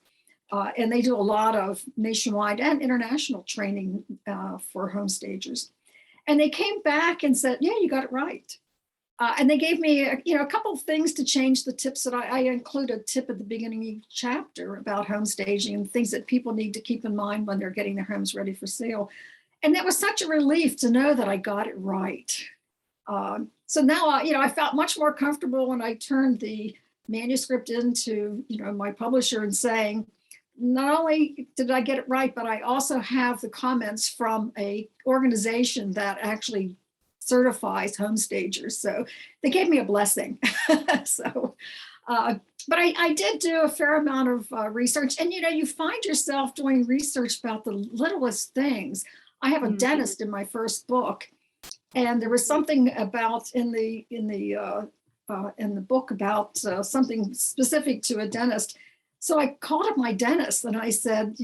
And they do a lot of nationwide and international training for homestagers. And they came back and said, yeah, you got it right. And they gave me a couple of things to change the tips that I include a tip at the beginning of each chapter about homestaging and things that people need to keep in mind when they're getting their homes ready for sale. And that was such a relief to know that I got it right. So now, I felt much more comfortable when I turned the manuscript into, my publisher and saying, not only did I get it right, but I also have the comments from a organization that actually certifies homestagers. So they gave me a blessing. But I did do a fair amount of research, and you find yourself doing research about the littlest things. I have a dentist in my first book, and there was something about in the book about something specific to a dentist. So I called up my dentist and I said,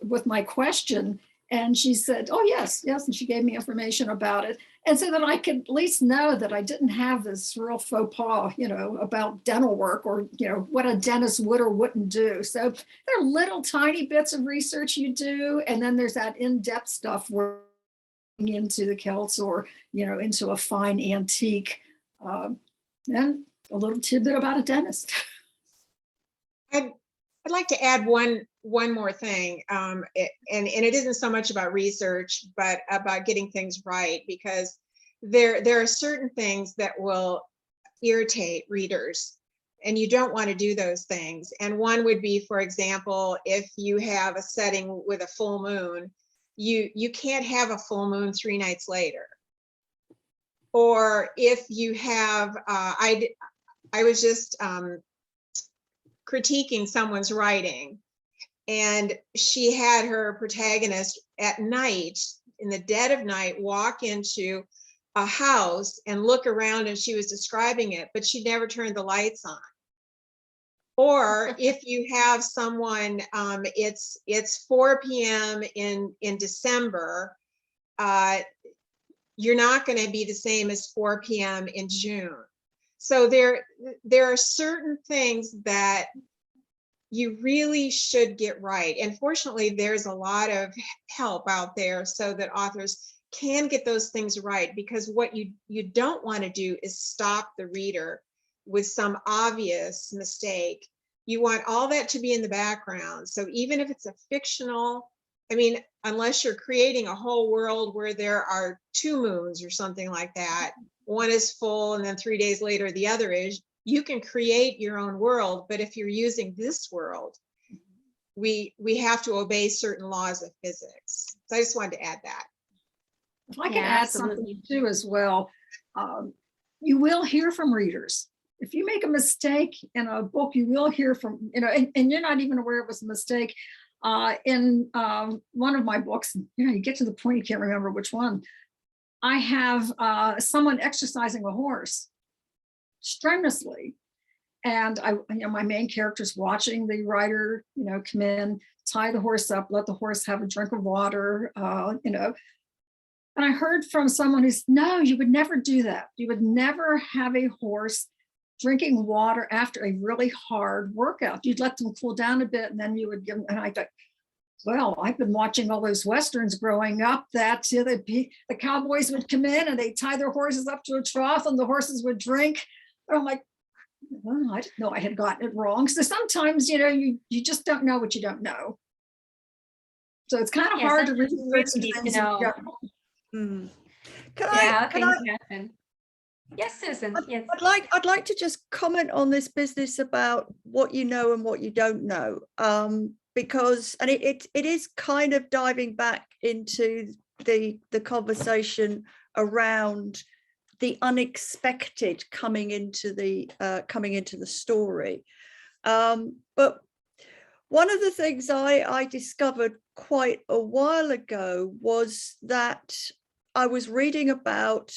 with my question, and she said, oh, yes. And she gave me information about it. And so that I could at least know that I didn't have this real faux pas, about dental work or, what a dentist would or wouldn't do. So there are little tiny bits of research you do. And then there's that in-depth stuff where into the Celts or, into a fine antique, and a little tidbit about a dentist. I'd like to add one more thing, and it isn't so much about research, but about getting things right, because there are certain things that will irritate readers, and you don't want to do those things. And one would be, for example, if you have a setting with a full moon, you can't have a full moon 3 nights later. Or if you have, I was just critiquing someone's writing, and she had her protagonist at night, in the dead of night, walk into a house and look around, and she was describing it, but she never turned the lights on. Or if you have someone, it's 4 p.m. in December, you're not going to be the same as 4 p.m. in June. So there are certain things that you really should get right. And fortunately, there's a lot of help out there so that authors can get those things right, because what you don't want to do is stop the reader with some obvious mistake. You want all that to be in the background. So even if it's a fictional, I mean, unless you're creating a whole world where there are 2 moons or something like that, one is full and then 3 days later the other is, you can create your own world. But if you're using this world, we have to obey certain laws of physics. So I just wanted to add that. If I can Yeah, add absolutely. something too as well, you will hear from readers. If you make a mistake in a book, you will hear from, and you're not even aware it was a mistake. In one of my books, you get to the point you can't remember which one. I have someone exercising a horse strenuously, and my main character's watching the writer, come in, tie the horse up, let the horse have a drink of water, And I heard from someone who's, no, you would never do that. You would never have a horse drinking water after a really hard workout. You'd let them cool down a bit, and then you would give them. And I thought, well, I've been watching all those Westerns growing up that the cowboys would come in and they'd tie their horses up to a trough and the horses would drink. But I'm like, well, I didn't know I had gotten it wrong. So sometimes, you just don't know what you don't know. So it's kind of hard to read risky to know. Can Yeah, I things happen. Yes, Susan. Yes. I'd like to just comment on this business about what you know and what you don't know, because it is kind of diving back into the conversation around the unexpected coming into the story. But one of the things I discovered quite a while ago was that I was reading about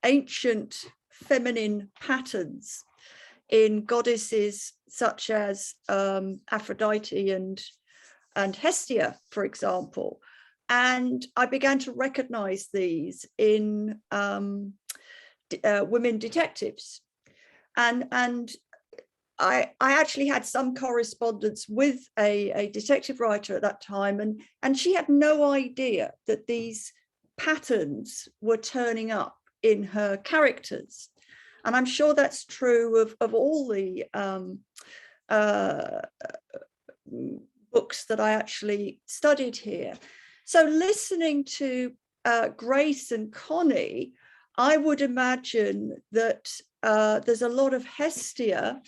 ancient feminine patterns in goddesses such as Aphrodite and Hestia, for example. And I began to recognize these in women detectives. And I actually had some correspondence with a detective writer at that time, and she had no idea that these patterns were turning up in her characters. And I'm sure that's true of all the books that I actually studied here. So listening to Grace and Connie, I would imagine that there's a lot of Hestia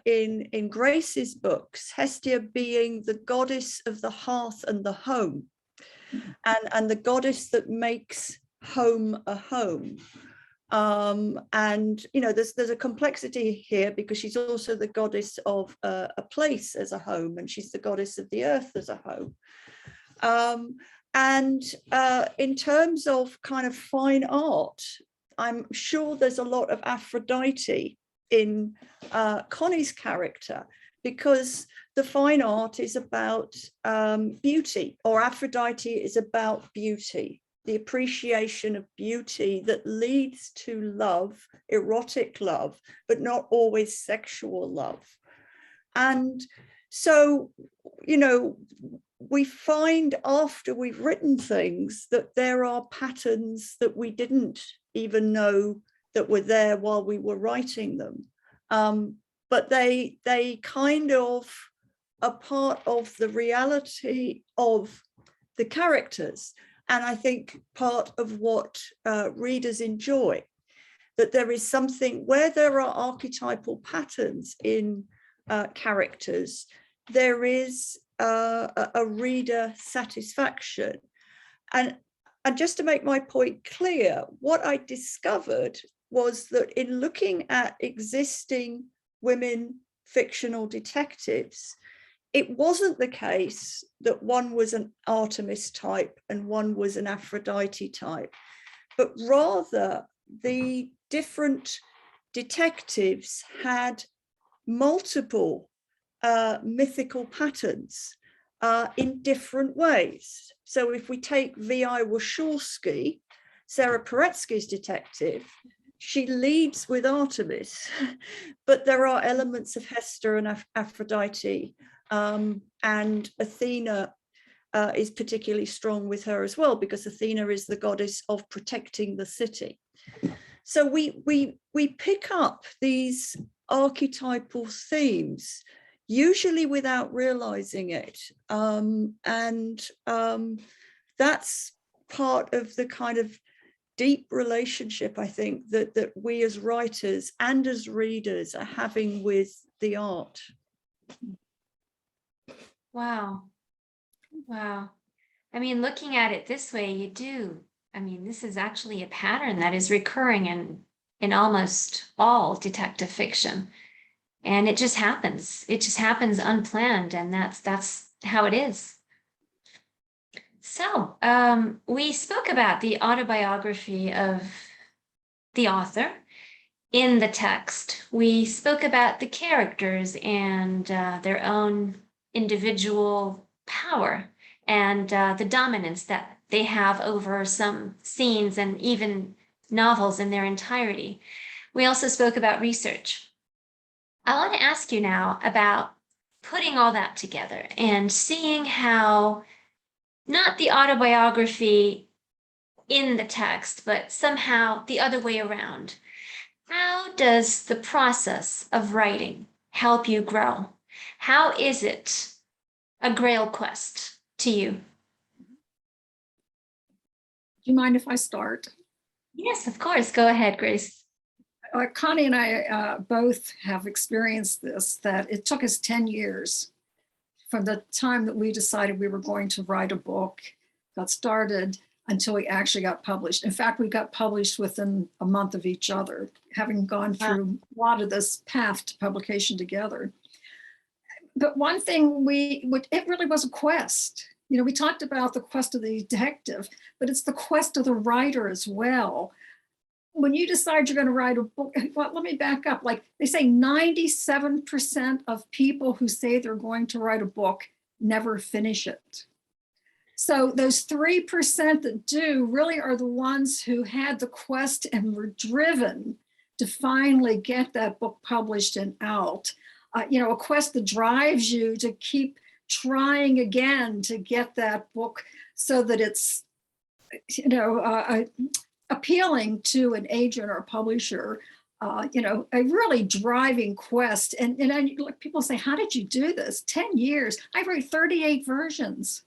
in Grace's books, Hestia being the goddess of the hearth and the home, and the goddess that makes home a home. And there's a complexity here because she's also the goddess of a place as a home, and she's the goddess of the earth as a home. And in terms of kind of fine art, I'm sure there's a lot of Aphrodite in Connie's character, because the fine art is about beauty, or Aphrodite is about beauty, the appreciation of beauty that leads to love, erotic love, but not always sexual love. And so, we find after we've written things that there are patterns that we didn't even know that were there while we were writing them. But they kind of are part of the reality of the characters. And I think part of what readers enjoy, that there is something where there are archetypal patterns in characters, there is a reader satisfaction. And just to make my point clear, what I discovered was that in looking at existing women fictional detectives, it wasn't the case that one was an Artemis type and one was an Aphrodite type, but rather the different detectives had multiple mythical patterns in different ways. So if we take V.I. Warshawski, Sarah Paretsky's detective, she leads with Artemis, but there are elements of Hester and Aphrodite, and Athena is particularly strong with her as well, because Athena is the goddess of protecting the city. So we pick up these archetypal themes, usually without realizing it, and that's part of the kind of deep relationship, I think, that we as writers and as readers are having with the art. Wow. Wow. I mean, looking at it this way, you do. I mean, this is actually a pattern that is recurring in almost all detective fiction. And it just happens. It just happens unplanned, and that's how it is. So, we spoke about the autobiography of the author in the text. We spoke about the characters and their own individual power and the dominance that they have over some scenes and even novels in their entirety. We also spoke about research. I want to ask you now about putting all that together and seeing how not the autobiography in the text, but somehow the other way around. How does the process of writing help you grow? How is it a Grail quest to you? Do you mind if I start? Yes, of course. Go ahead, Grace. Connie and I both have experienced this, that it took us 10 years from the time that we decided we were going to write a book, got started, until we actually got published. In fact, we got published within a month of each other, having gone through a lot of this path to publication together. But one thing it really was a quest. You know, we talked about the quest of the detective, but it's the quest of the writer as well. When you decide you're going to write a book, well, let me back up. Like they say, 97% of people who say they're going to write a book never finish it. So those 3% that do really are the ones who had the quest and were driven to finally get that book published and out. You know, a quest that drives you to keep trying again to get that book so that it's, you know, appealing to an agent or a publisher. You know, a really driving quest. And people say, how did you do this? 10 years. I wrote 38 versions.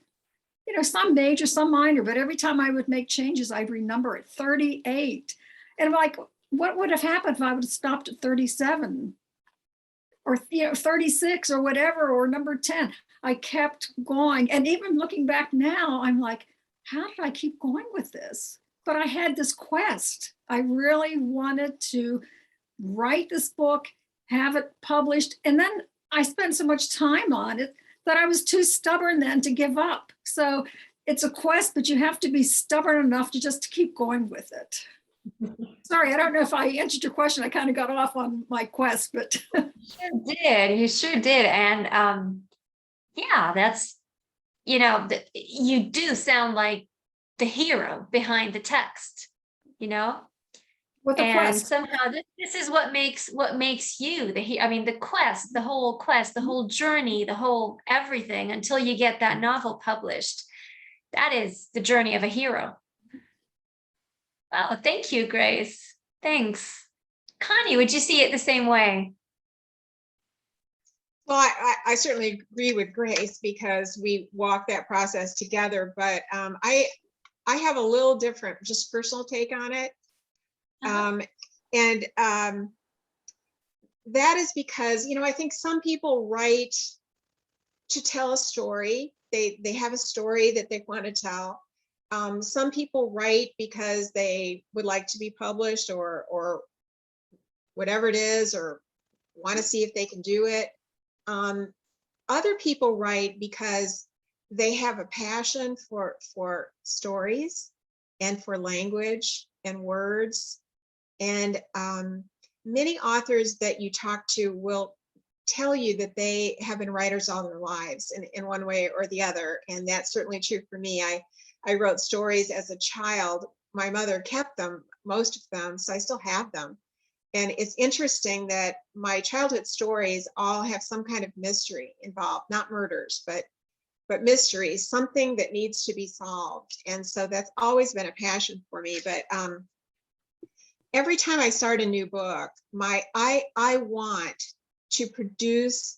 You know, some major, some minor, but every time I would make changes, I'd renumber it, 38. And I'm like, what would have happened if I would have stopped at 37 or, you know, 36 or whatever, or number 10? I kept going. And even looking back now, I'm like, how did I keep going with this? But I had this quest. I really wanted to write this book, have it published. And then I spent so much time on it that I was too stubborn then to give up. So it's a quest, but you have to be stubborn enough to just keep going with it. Sorry, I don't know if I answered your question. I kind of got off on my quest, but. You sure did. And yeah, that's, you know, you do sound like the hero behind the text, you know? With the quest. Somehow this is what makes you I mean, the quest, the whole journey, the whole everything until you get that novel published. That is the journey of a hero. Well, thank you, Grace. Thanks. Connie, would you see it the same way? Well, I certainly agree with Grace because we walk that process together, but I have a little different, just personal take on it. And that is because, you know, I think some people write to tell a story. They have a story that they want to tell. Some people write because they would like to be published or whatever it is, or want to see if they can do it. Other people write because they have a passion for stories and for language and words. And many authors that you talk to will tell you that they have been writers all their lives in one way or the other. And that's certainly true for me. I wrote stories as a child. My mother kept them, most of them, so I still have them. And it's interesting that my childhood stories all have some kind of mystery involved, not murders, but mysteries, something that needs to be solved. And so that's always been a passion for me. But every time I start a new book, I want to produce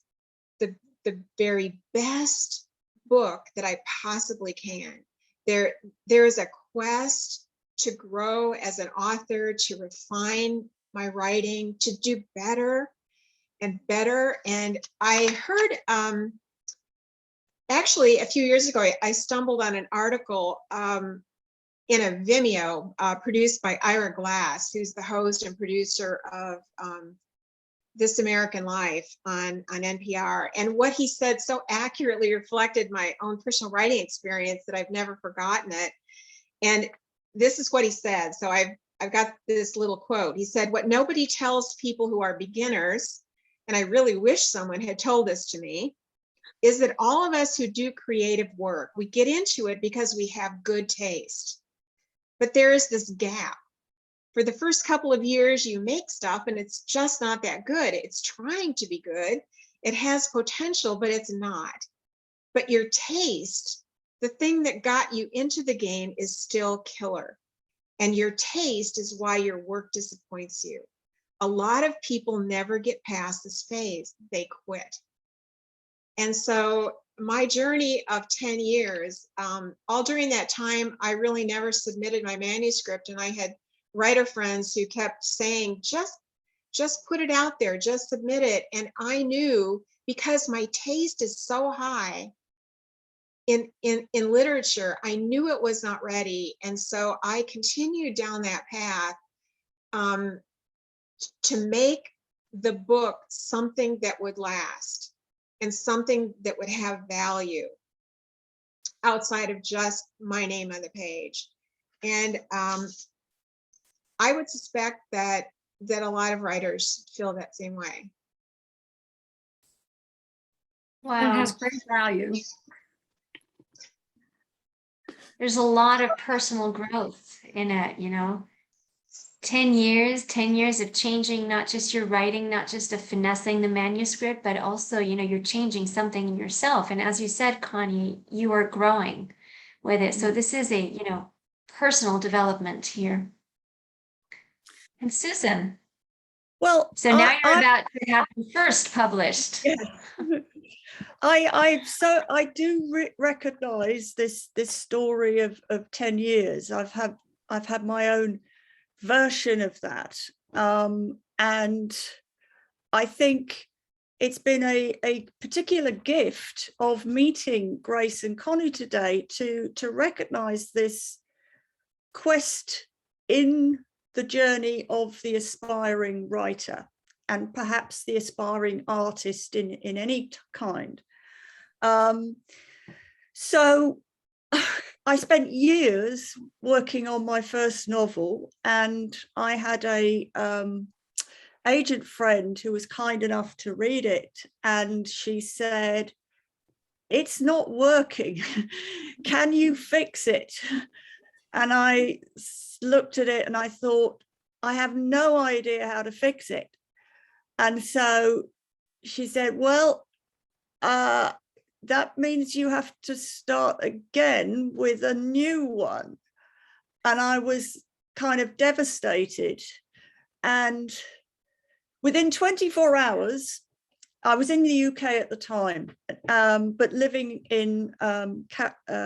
the very best book that I possibly can. There is a quest to grow as an author, to refine my writing, to do better and better. And I heard, actually a few years ago, I stumbled on an article in a Vimeo produced by Ira Glass, who's the host and producer of This American Life on NPR. And what he said so accurately reflected my own personal writing experience that I've never forgotten it. And this is what he said. So I've got this little quote. He said, "What nobody tells people who are beginners, and I really wish someone had told this to me, is that all of us who do creative work, we get into it because we have good taste. But there is this gap. For the first couple of years, you make stuff and it's just not that good. It's trying to be good. It has potential, but it's not. But your taste, the thing that got you into the game, is still killer. And your taste is why your work disappoints you. A lot of people never get past this phase. They quit." And so my journey of 10 years, all during that time, I really never submitted my manuscript. And I had writer friends who kept saying, just put it out there, just submit it. And I knew, because my taste is so high in literature, I knew it was not ready. And so I continued down that path to make the book something that would last and something that would have value outside of just my name on the page. And I would suspect that a lot of writers feel that same way. It Wow. has great value. There's a lot of personal growth in it, 10 years of changing, not just your writing, not just of finessing the manuscript, but also, you're changing something in yourself. And as you said, Connie, you are growing with it. So this is a, personal development here. And Susan. Well, So now you're about to have the first published. Yes. I do recognize this story of 10 years. I've had my own version of that, and I think it's been a particular gift of meeting Grace and Connie today to recognize this quest in the journey of the aspiring writer, and perhaps the aspiring artist in any kind. So I spent years working on my first novel, and I had a agent friend who was kind enough to read it, and she said, "It's not working. Can you fix it?" And I looked at it and I thought, I have no idea how to fix it. And so she said, "Well, that means you have to start again with a new one." And I was kind of devastated. And within 24 hours, I was in the UK at the time, but living in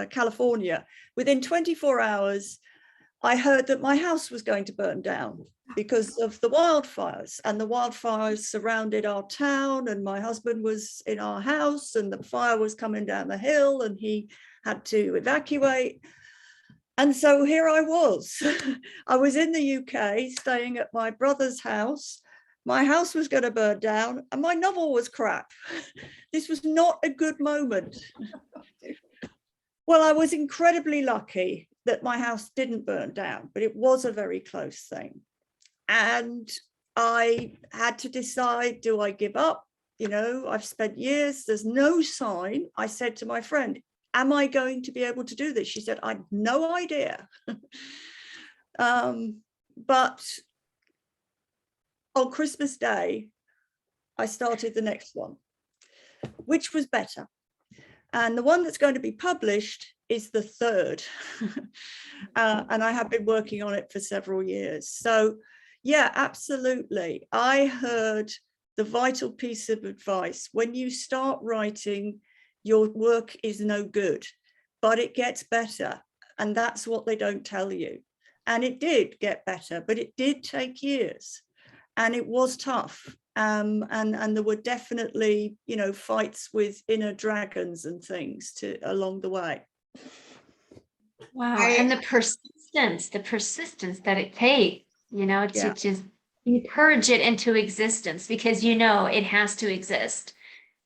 California. Within 24 hours, I heard that my house was going to burn down because of the wildfires, and the wildfires surrounded our town, and my husband was in our house, and the fire was coming down the hill, and he had to evacuate. And so here I was. I was in the UK staying at my brother's house, my house was going to burn down, and my novel was crap. This was not a good moment. Well, I was incredibly lucky that my house didn't burn down, but it was a very close thing. And I had to decide, do I give up? You know, I've spent years, there's no sign. I said to my friend, am I going to be able to do this? She said, I have no idea. But on Christmas Day, I started the next one, which was better. And the one that's going to be published is the third. And I have been working on it for several years. So yeah, absolutely. I heard the vital piece of advice: when you start writing, your work is no good, but it gets better. And that's what they don't tell you. And it did get better, but it did take years. And it was tough. And there were definitely, you know, fights with inner dragons and things along the way. Wow. And the persistence that it takes, you know, to just encourage it into existence, because you know it has to exist.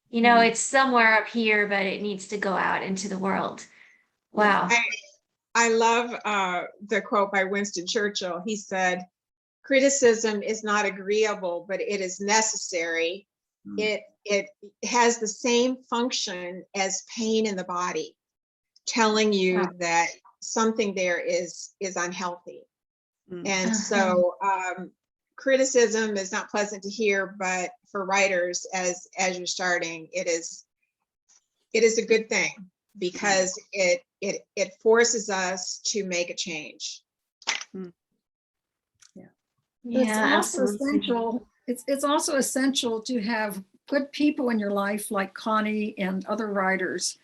You know, it's somewhere up here, but it needs to go out into the world. Wow. I love the quote by Winston Churchill. He said, criticism is not agreeable, but it is necessary. It has the same function as pain in the body, telling you that something there is unhealthy. And so criticism is not pleasant to hear, but for writers, as you're starting, it is a good thing, because it forces us to make a change. It's also essential. It's also essential to have good people in your life like Connie and other writers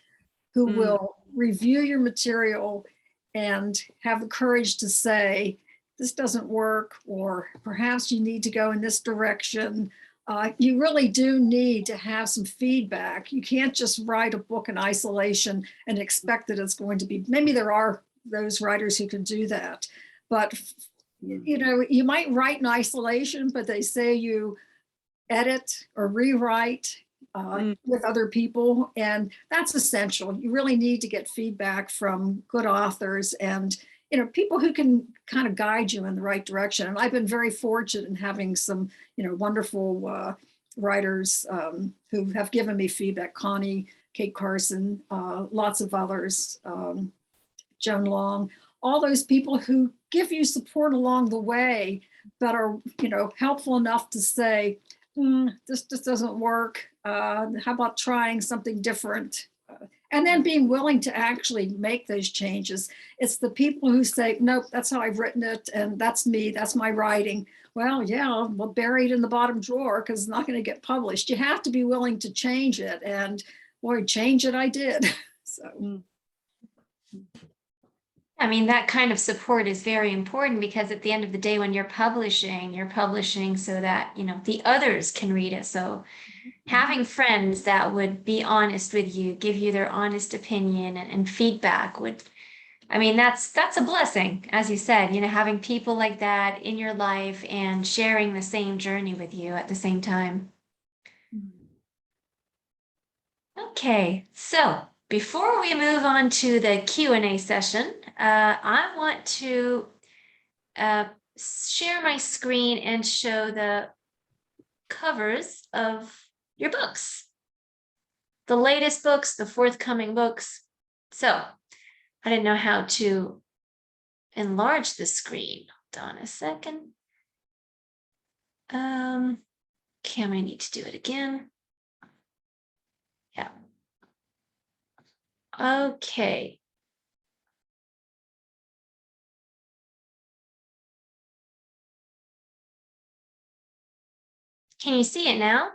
who will review your material and have the courage to say, this doesn't work, or perhaps you need to go in this direction. You really do need to have some feedback. You can't just write a book in isolation and expect that it's going to be, maybe there are those writers who can do that, but you know, you might write in isolation, but they say you edit or rewrite with other people, and that's essential. You really need to get feedback from good authors and, you know, people who can kind of guide you in the right direction. And I've been very fortunate in having some, you know, wonderful writers who have given me feedback. Connie, Kate Carson, lots of others, Joan Long, all those people who give you support along the way, but are, you know, helpful enough to say, this just doesn't work. How about trying something different? And then being willing to actually make those changes. It's the people who say, nope, that's how I've written it, and that's me, that's my writing. Well, yeah, well, buried in the bottom drawer because it's not going to get published. You have to be willing to change it, and boy, change it I did. So. I mean, that kind of support is very important, because at the end of the day, when you're publishing so that, you know, the others can read it. So having friends that would be honest with you, give you their honest opinion and feedback would, I mean, that's a blessing, as you said, you know, having people like that in your life and sharing the same journey with you at the same time. Okay, so before we move on to the Q&A session, I want to share my screen and show the covers of your books, the latest books, the forthcoming books. So I didn't know how to enlarge the screen. Hold on a second. Okay, I might need to do it again. Yeah. Okay. Can you see it now?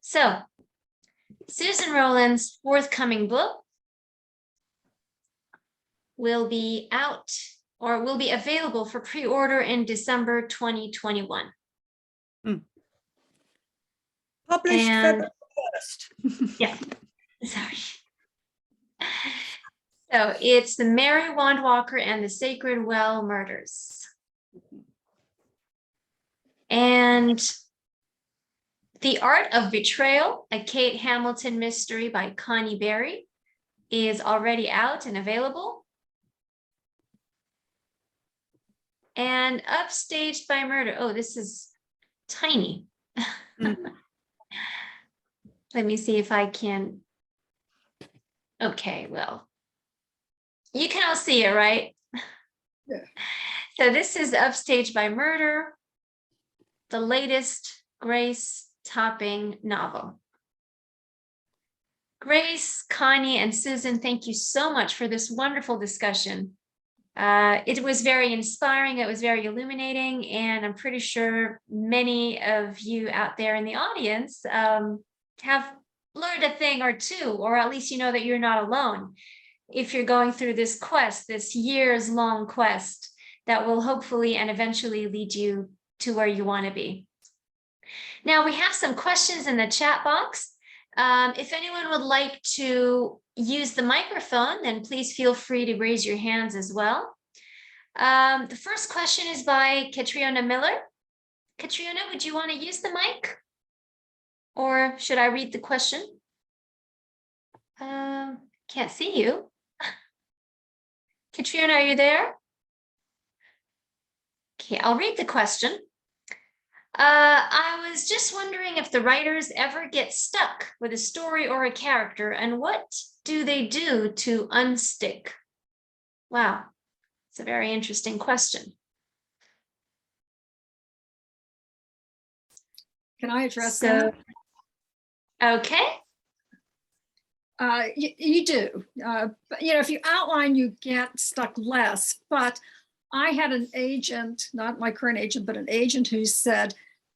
So, Susan Rowland's forthcoming book will be out, or will be available for pre-order in December 2021. Published February 1st. Yeah, sorry. So it's The Mary Wand Walker and the Sacred Well Murders. And The Art of Betrayal, a Kate Hamilton mystery by Connie Berry, is already out and available. And Upstaged by Murder. Oh, this is tiny. Let me see if I can. Okay, well, you can all see it, right? Yeah. So this is Upstaged by Murder, the latest Grace-topping novel. Grace, Connie, and Susan, thank you so much for this wonderful discussion. It was very inspiring, it was very illuminating, and I'm pretty sure many of you out there in the audience have learned a thing or two, or at least you know that you're not alone if you're going through this quest, this years-long quest that will hopefully and eventually lead you to where you want to be. Now, we have some questions in the chat box. If anyone would like to use the microphone, then please feel free to raise your hands as well. The first question is by Katriona Miller. Katriona, would you want to use the mic? Or should I read the question? Can't see you. Katriona, are you there? Okay, I'll read the question. I was just wondering if the writers ever get stuck with a story or a character, and what do they do to unstick? Wow, it's a very interesting question. Can I address that? Okay. You do. But, you know, if you outline, you get stuck less. But I had an agent, not my current agent, but an agent who said,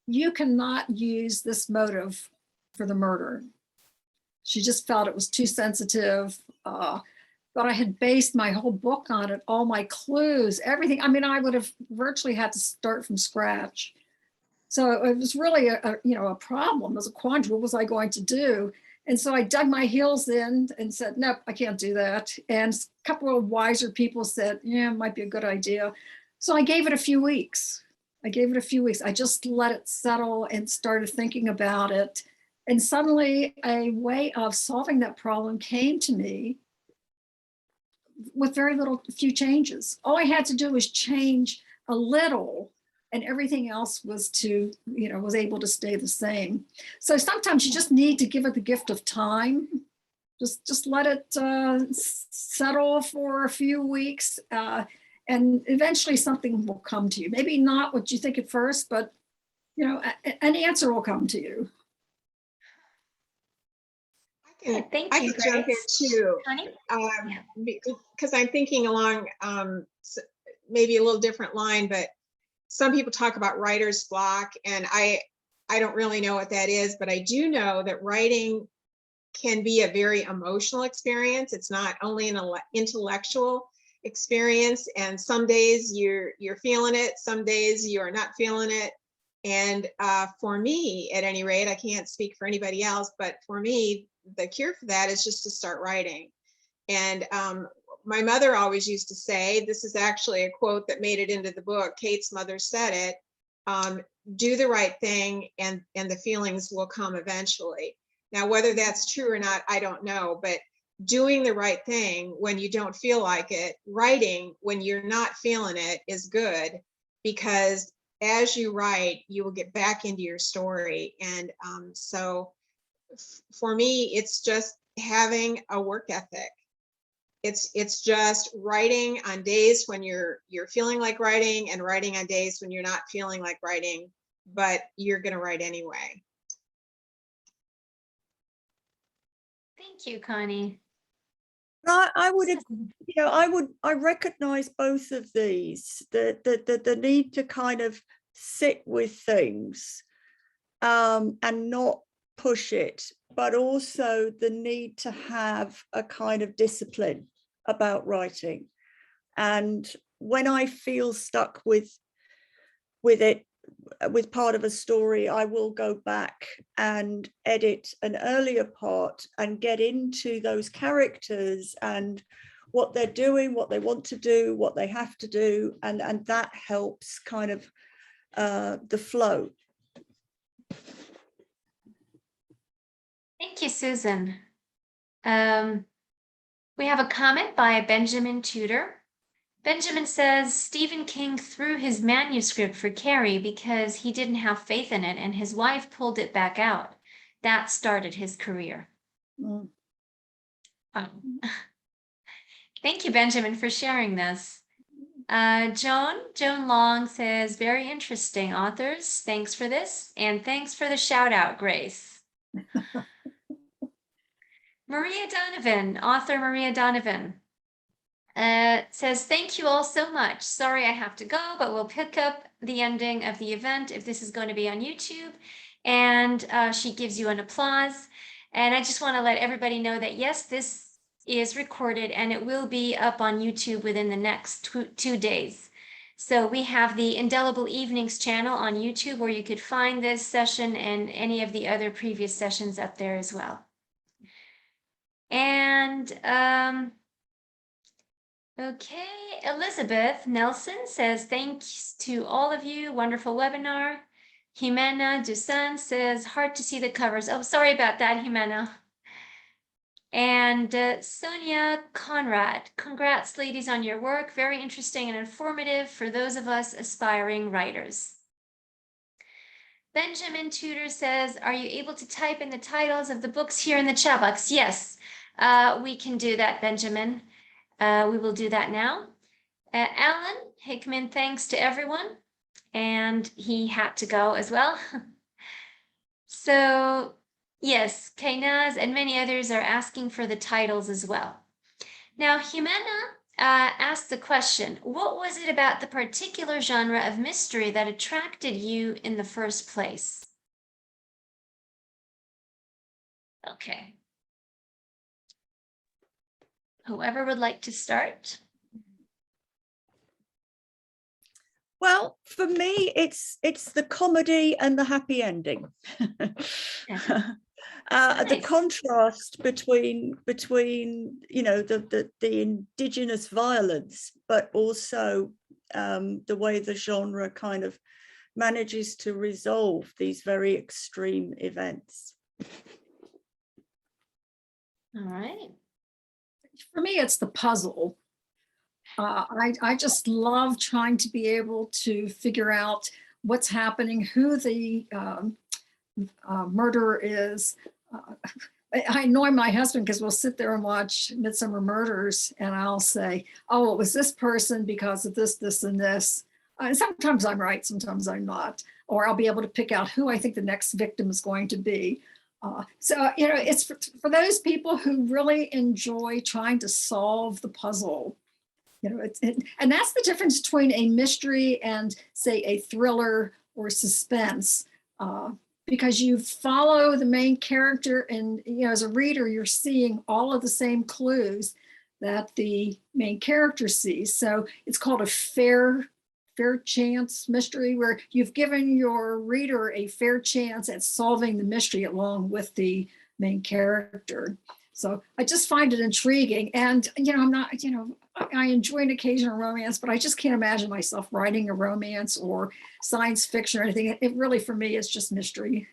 you cannot use this motive for the murder. She just felt it was too sensitive. But I had based my whole book on it, all my clues, everything. I mean, I would have virtually had to start from scratch. So it was really a problem. It was a quandary. What was I going to do? And so I dug my heels in and said, nope, I can't do that. And a couple of wiser people said, yeah, it might be a good idea. So I gave it a few weeks. I just let it settle and started thinking about it. And suddenly a way of solving that problem came to me with few changes. All I had to do was change a little, and everything else was able to stay the same. So sometimes you just need to give it the gift of time. Just let it settle for a few weeks, and eventually something will come to you. Maybe not what you think at first, but an answer will come to you. Thank I you, can jump in too, because I'm thinking along maybe a little different line, but some people talk about writer's block, and I don't really know what that is, but I do know that writing can be a very emotional experience. It's not only an intellectual experience, and some days you're feeling it, some days you are not feeling it. And for me, at any rate, I can't speak for anybody else, but for me, the cure for that is just to start writing. And my mother always used to say, this is actually a quote that made it into the book, Kate's mother said it, do the right thing and the feelings will come eventually. Now, whether that's true or not, I don't know, but doing the right thing when you don't feel like it, writing when you're not feeling it is good, because as you write, you will get back into your story. And so for me, it's just having a work ethic. It's just writing on days when you're feeling like writing, and writing on days when you're not feeling like writing, but you're going to write anyway. Thank you, Connie. I recognize both of these, the need to kind of sit with things and not push it, but also the need to have a kind of discipline about writing. And when I feel stuck with it, with part of a story, I will go back and edit an earlier part and get into those characters and what they're doing, what they want to do, what they have to do, and that helps kind of the flow. Thank you, Susan. We have a comment by Benjamin Tudor. Benjamin says Stephen King threw his manuscript for Carrie because he didn't have faith in it and his wife pulled it back out. That started his career. Mm. Oh. Thank you, Benjamin, for sharing this. Joan Long says, very interesting authors. Thanks for this. And thanks for the shout out, Grace. Maria Donovan, author Maria Donovan, says, thank you all so much. Sorry I have to go, but we'll pick up the ending of the event if this is going to be on YouTube. And she gives you an applause. And I just want to let everybody know that, yes, this is recorded and it will be up on YouTube within the next 2 days. So we have the Indelible Evenings channel on YouTube where you could find this session and any of the other previous sessions up there as well. And okay, Elizabeth Nelson says, thanks to all of you, wonderful webinar. Ximena Dusan says, hard to see the covers. Oh, sorry about that, Ximena. And Sonia Conrad, congrats ladies on your work. Very interesting and informative for those of us aspiring writers. Benjamin Tudor says, are you able to type in the titles of the books here in the chat box? Yes, we can do that, Benjamin. We will do that now. Alan Hickman, thanks to everyone. And he had to go as well. So yes, Kainaz and many others are asking for the titles as well. Now, Ximena asked the question, what was it about the particular genre of mystery that attracted you in the first place? Okay. Whoever would like to start. Well, for me, it's the comedy and the happy ending. The contrast between you know the indigenous violence, but also the way the genre kind of manages to resolve these very extreme events. All right. For me, it's the puzzle. I just love trying to be able to figure out what's happening, who the murderer is. I annoy my husband because we'll sit there and watch Midsummer Murders and I'll say, oh, it was this person because of this, this, and this. And sometimes I'm right, sometimes I'm not. Or I'll be able to pick out who I think the next victim is going to be. So, you know, it's for those people who really enjoy trying to solve the puzzle. You know, and that's the difference between a mystery and, say, a thriller or suspense. Because you follow the main character and, you know, as a reader, you're seeing all of the same clues that the main character sees. So it's called a fair chance mystery, where you've given your reader a fair chance at solving the mystery along with the main character. So I just find it intriguing. And, you know, I'm not, you know, I enjoy an occasional romance, but I just can't imagine myself writing a romance or science fiction or anything. It really, for me, is just mystery.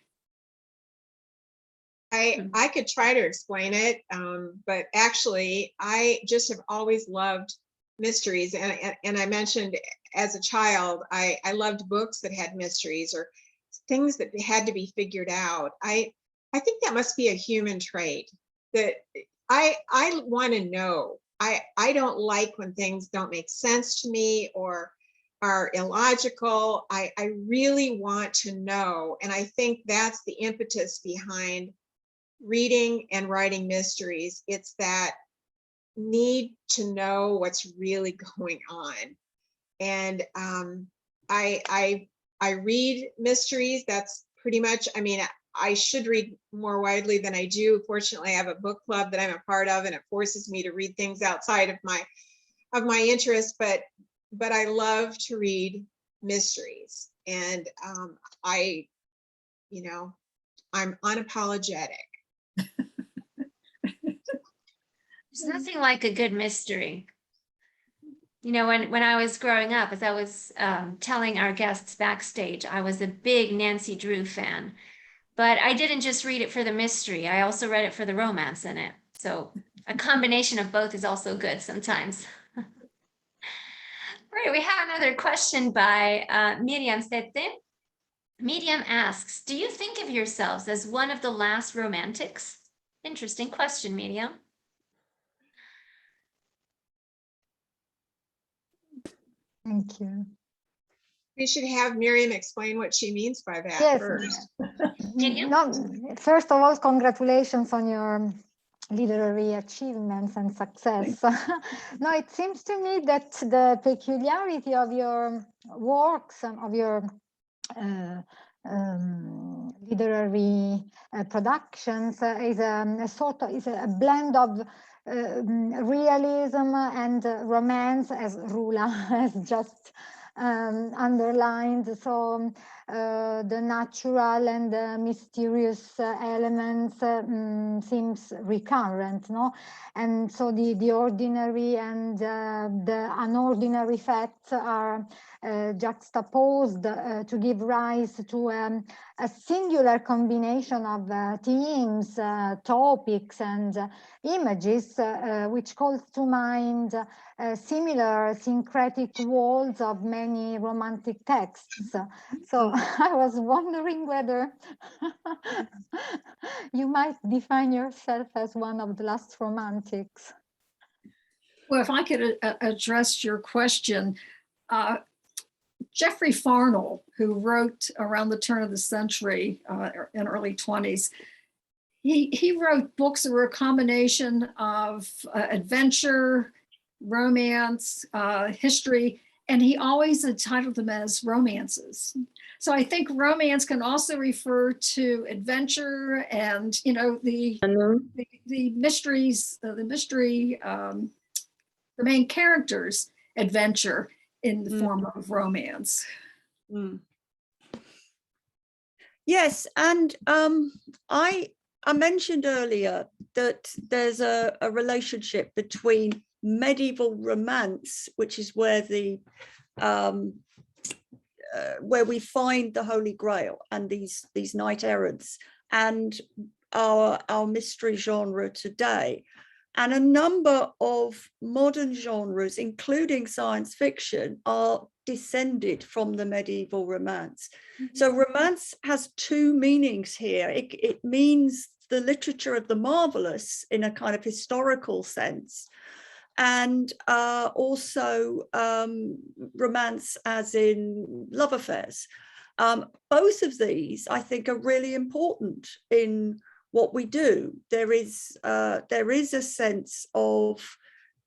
I could try to explain it, but actually, I just have always loved mysteries. And I mentioned as a child, I loved books that had mysteries or things that had to be figured out. I think that must be a human trait, that I want to know. I don't like when things don't make sense to me or are illogical. I really want to know. And I think that's the impetus behind reading and writing mysteries. It's that need to know what's really going on. And I read mysteries. That's pretty much, I mean, I should read more widely than I do. Fortunately, I have a book club that I'm a part of, and it forces me to read things outside of my interest. But I love to read mysteries, and I'm unapologetic. There's nothing like a good mystery. You know, when I was growing up, as I was telling our guests backstage, I was a big Nancy Drew fan. But I didn't just read it for the mystery. I also read it for the romance in it. So a combination of both is also good sometimes. Right, we have another question by Miriam Sette. Miriam asks, do you think of yourselves as one of the last romantics? Interesting question, Miriam. Thank you. We should have Miriam explain what she means by that Yes. first. Can you? No, first of all, congratulations on your literary achievements and success. No, it seems to me that the peculiarity of your works and of your literary productions is a sort of is a blend of realism and romance, as Rula has just underlined. So the natural and the mysterious elements seems recurrent, no? And so the ordinary and the unordinary facts are juxtaposed to give rise to a singular combination of themes, topics, and images, which calls to mind similar syncretic walls of many romantic texts. So I was wondering whether you might define yourself as one of the last romantics. Well, if I could address your question, Geoffrey Farnell, who wrote around the turn of the century in early 20s, he wrote books that were a combination of adventure, romance, history, and he always entitled them as romances. So I think romance can also refer to adventure and, you know, the mysteries, the main character's adventure in the form of romance. Yes, and I mentioned earlier that there's a relationship between medieval romance, which is where the where we find the Holy Grail and these knight errants, and our mystery genre today. And a number of modern genres, including science fiction, are descended from the medieval romance. So romance has two meanings here. It means the literature of the marvelous in a kind of historical sense, and also romance as in love affairs. Both of these, I think, are really important in what we do. There is a sense of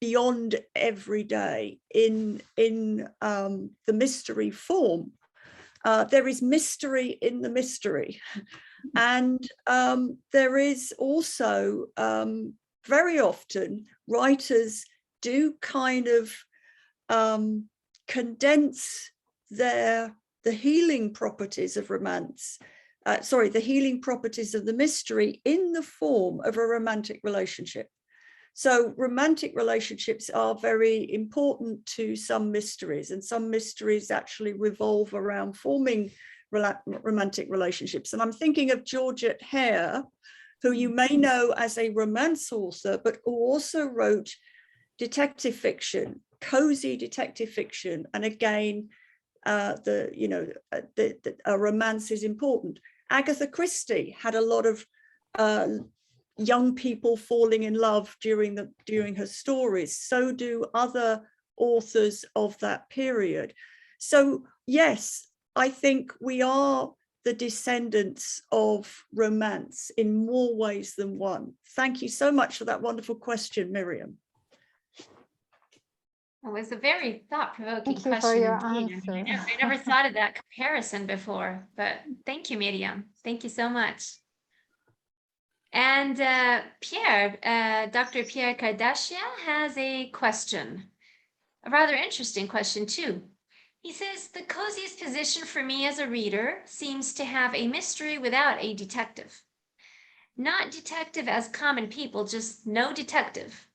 beyond everyday in the mystery form. There is mystery in the mystery, and there is also very often writers do kind of condense the healing properties of romance. The healing properties of the mystery in the form of a romantic relationship. So romantic relationships are very important to some mysteries, and some mysteries actually revolve around forming romantic relationships. And I'm thinking of Georgette Hare, who you may know as a romance author, but who also wrote detective fiction, cozy detective fiction. And again, a romance is important. Agatha Christie had a lot of young people falling in love during her stories. So do other authors of that period. So yes, I think we are the descendants of romance in more ways than one. Thank you so much for that wonderful question, Miriam. It was a very thought-provoking Thank you question for your indeed. answer. I never thought of that comparison before, but thank you, Miriam. Thank you so much. And Pierre, Dr. Pierre Kardashian has a question, a rather interesting question too. He says, the coziest position for me as a reader seems to have a mystery without a detective. Not detective as common people, just no detective.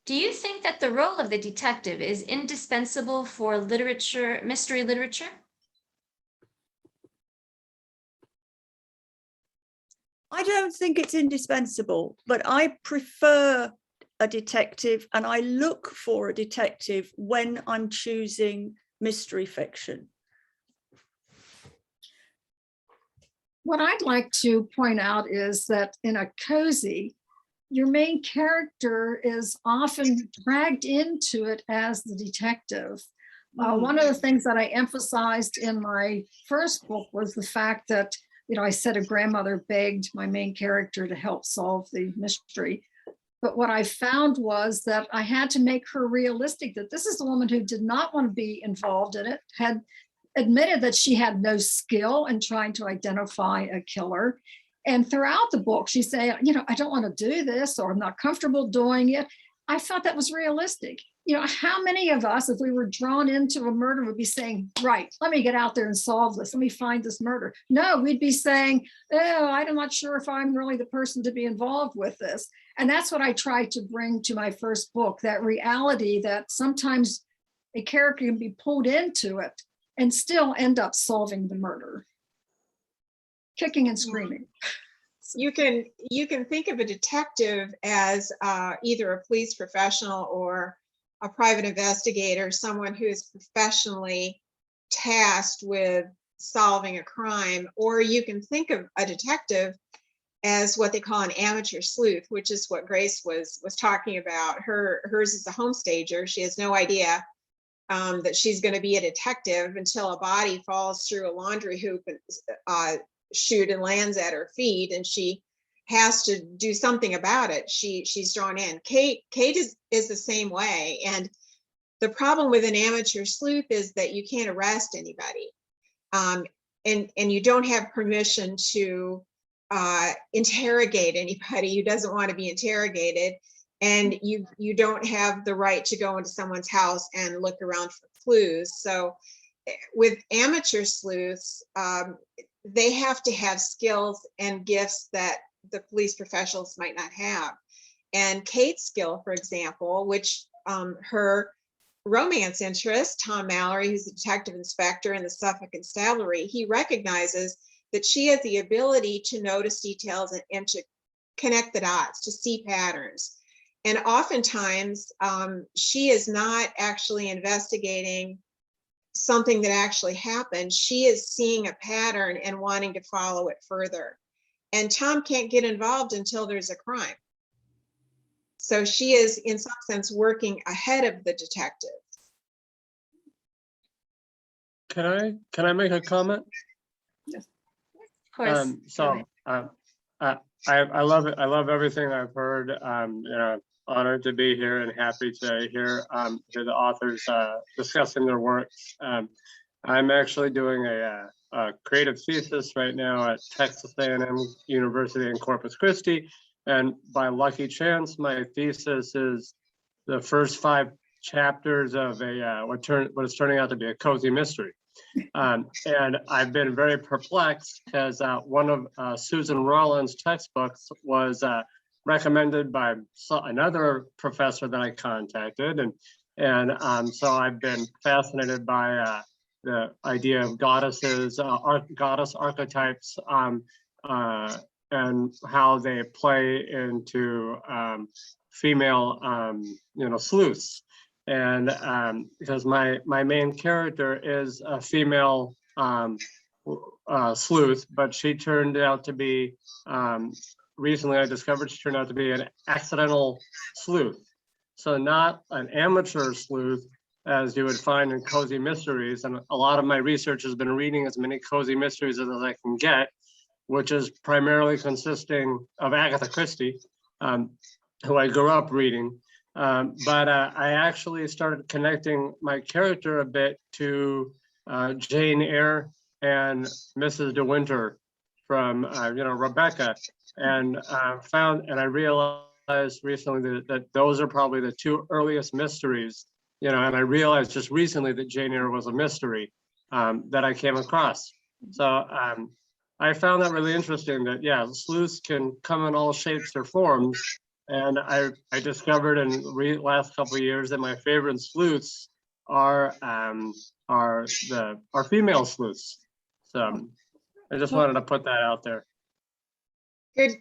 Do you think that the role of the detective is indispensable for literature, mystery literature? I don't think it's indispensable, but I prefer a detective, and I look for a detective when I'm choosing mystery fiction. What I'd like to point out is that in a cozy, your main character is often dragged into it as the detective. One of the things that I emphasized in my first book was the fact that, I said a grandmother begged my main character to help solve the mystery. But what I found was that I had to make her realistic, that this is a woman who did not want to be involved in it, had admitted that she had no skill in trying to identify a killer. And throughout the book, she said, I don't want to do this, or I'm not comfortable doing it. I felt that was realistic. How many of us, if we were drawn into a murder, would be saying, right, let me get out there and solve this. Let me find this murder. No, we'd be saying, oh, I'm not sure if I'm really the person to be involved with this. And that's what I tried to bring to my first book, that reality that sometimes a character can be pulled into it and still end up solving the murder, kicking and screaming. You can think of a detective as either a police professional or a private investigator, someone who is professionally tasked with solving a crime, or you can think of a detective as what they call an amateur sleuth, which is what Grace was talking about. Hers is a home stager. She has no idea that she's going to be a detective until a body falls through a laundry hoop and chute and lands at her feet, and she has to do something about it. She's drawn in. Kate is the same way. And the problem with an amateur sleuth is that you can't arrest anybody, and you don't have permission to interrogate anybody who doesn't want to be interrogated, and you don't have the right to go into someone's house and look around for clues. So with amateur sleuths, they have to have skills and gifts that the police professionals might not have. And Kate's skill, for example, which her romance interest, Tom Mallory, who's a detective inspector in the Suffolk Constabulary, he recognizes that she has the ability to notice details and to connect the dots, to see patterns. And oftentimes she is not actually investigating something that actually happened. She is seeing a pattern and wanting to follow it further. And Tom can't get involved until there's a crime. So she is, in some sense, working ahead of the detective. Can I make a comment? Of course. I love it. I love everything I've heard. Honored to be here and happy to hear the authors discussing their works. I'm actually doing a creative thesis right now at Texas A&M University in Corpus Christi, and by lucky chance, my thesis is the first 5 chapters of what is turning out to be a cozy mystery. And I've been very perplexed because one of Susan Rowland's textbooks was recommended by another professor that I contacted, and so I've been fascinated by the idea of goddesses, goddess archetypes, and how they play into female, sleuths. And because my main character is a female sleuth, but she turned out to be, recently I discovered she turned out to be an accidental sleuth. So not an amateur sleuth as you would find in cozy mysteries. And a lot of my research has been reading as many cozy mysteries as I can get, which is primarily consisting of Agatha Christie, who I grew up reading. But I actually started connecting my character a bit to Jane Eyre and Mrs. De Winter from Rebecca, and I realized recently that those are probably the 2 earliest mysteries, and I realized just recently that Jane Eyre was a mystery that I came across. So I found that really interesting, that sleuths can come in all shapes or forms, And I discovered in the last couple of years that my favorite sleuths are female sleuths. So I just wanted to put that out there.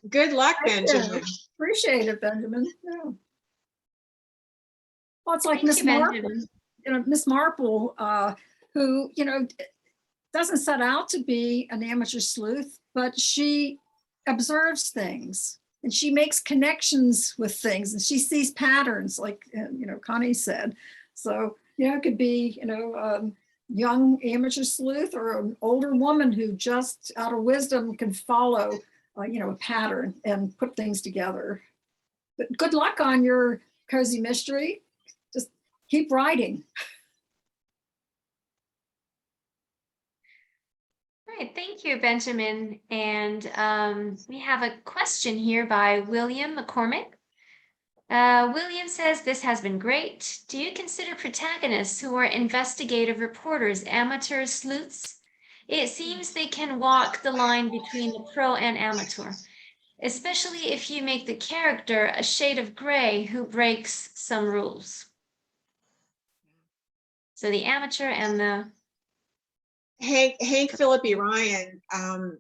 Good luck, Thank you. Benjamin. Appreciate it, Benjamin. Yeah. Well, it's like Thank Miss you, Marple, Benjamin. Miss Marple, who, doesn't set out to be an amateur sleuth, but she observes things and she makes connections with things and she sees patterns, like, Connie said. So, it could be, young amateur sleuth or an older woman who just out of wisdom can follow, a pattern and put things together. But good luck on your cozy mystery. Just keep writing. All right, thank you, Benjamin. And we have a question here by William McCormick. William says, this has been great. Do you consider protagonists who are investigative reporters amateur sleuths? It seems they can walk the line between the pro and amateur, especially if you make the character a shade of gray who breaks some rules. So the amateur and the... Hank Philippi Ryan,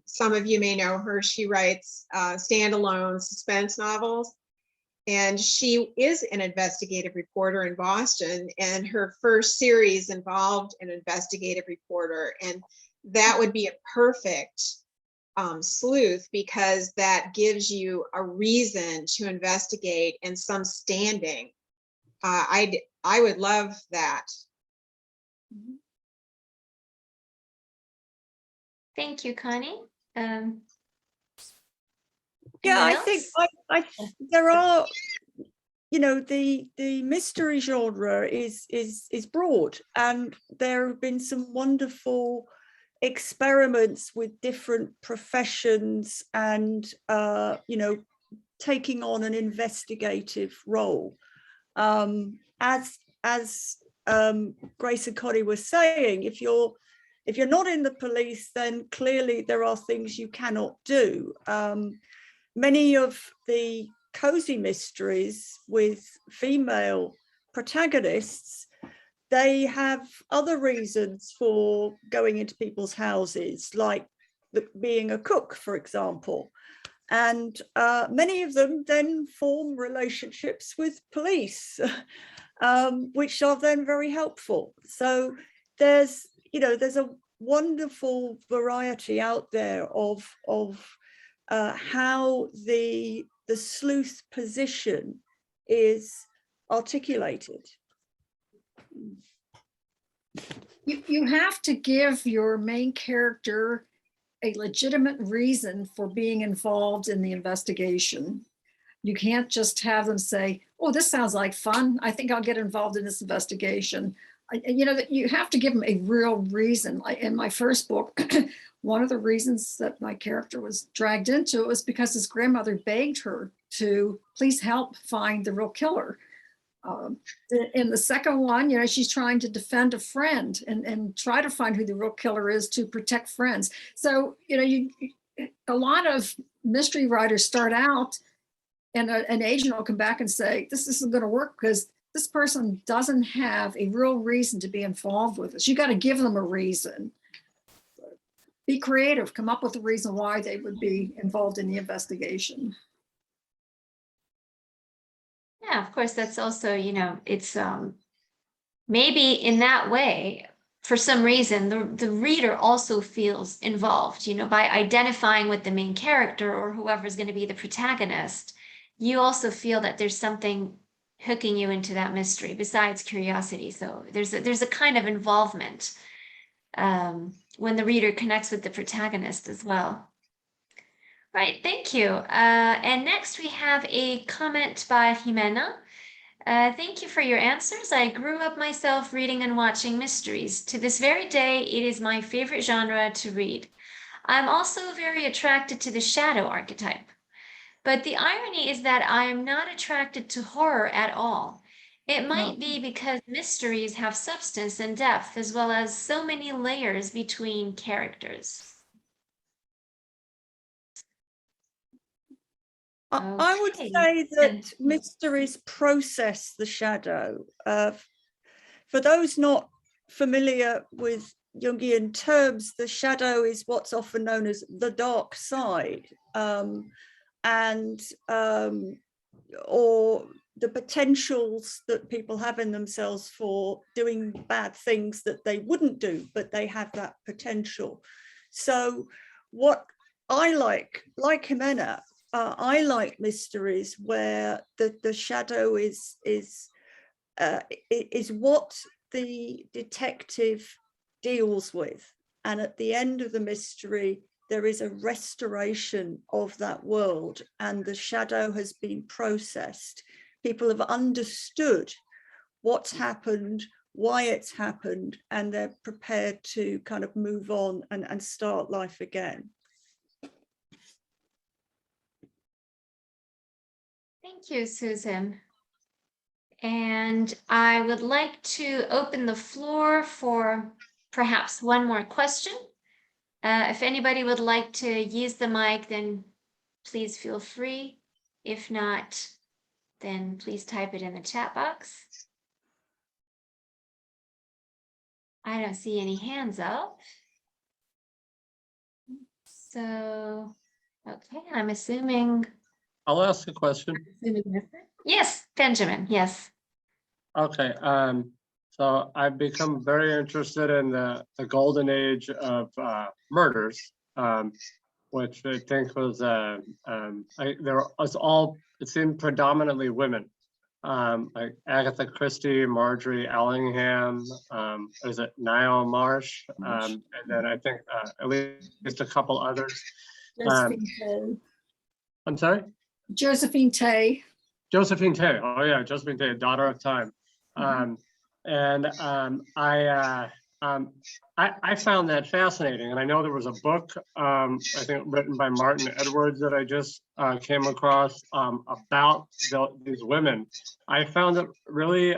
some of you may know her. She writes standalone suspense novels. And she is an investigative reporter in Boston, and her first series involved an investigative reporter. And that would be a perfect sleuth, because that gives you a reason to investigate and some standing. I would love that. Thank you, Connie. Yeah, anyone I think else? there are, the mystery genre is broad, and there have been some wonderful experiments with different professions and taking on an investigative role. As Grace and Connie were saying, if you're not in the police, then clearly there are things you cannot do. Many of the cozy mysteries with female protagonists, they have other reasons for going into people's houses, like being a cook, for example. And many of them then form relationships with police, which are then very helpful. So there's a wonderful variety out there of how the sleuth position is articulated. You have to give your main character a legitimate reason for being involved in the investigation. You can't just have them say, oh, this sounds like fun. I think I'll get involved in this investigation. You have to give them a real reason. In my first book, one of the reasons that my character was dragged into it was because his grandmother begged her to please help find the real killer. In the second one, she's trying to defend a friend and try to find who the real killer is to protect friends. So, a lot of mystery writers start out and an agent will come back and say, this isn't going to work because this person doesn't have a real reason to be involved with us. You got to give them a reason. Be creative, come up with a reason why they would be involved in the investigation. Yeah, of course, that's also, it's maybe in that way, for some reason, the reader also feels involved, by identifying with the main character or whoever's going to be the protagonist. You also feel that there's something hooking you into that mystery besides curiosity. So there's a kind of involvement when the reader connects with the protagonist as well. Right, thank you. And next we have a comment by Ximena. Thank you for your answers. I grew up myself reading and watching mysteries. To this very day, it is my favorite genre to read. I'm also very attracted to the shadow archetype. But the irony is that I am not attracted to horror at all. It might be because mysteries have substance and depth, as well as so many layers between characters. I would Okay. say that mysteries process the shadow. For those not familiar with Jungian terms, the shadow is what's often known as the dark side, or the potentials that people have in themselves for doing bad things that they wouldn't do, but they have that potential. So what I like Ximena, I like mysteries where the shadow is what the detective deals with, and at the end of the mystery there is a restoration of that world, and the shadow has been processed. People have understood what's happened, why it's happened, and they're prepared to kind of move on and start life again. Thank you, Susan. And I would like to open the floor for perhaps one more question. If anybody would like to use the mic, then please feel free. If not, then please type it in the chat box. I don't see any hands up. So, okay, I'm assuming. I'll ask a question. Yes, Benjamin, yes. Okay, so I've become very interested in the golden age of murders, which I think was it seemed predominantly women, like Agatha Christie, Marjorie Allingham, is it Niall Marsh, and then I think at least a couple others. Josephine Tay. I'm sorry? Josephine Tay. Josephine Tay. Oh yeah, Josephine Tay, Daughter of Time. I found that fascinating, and I know there was a book, I think written by Martin Edwards that I just came across about these women. I found it really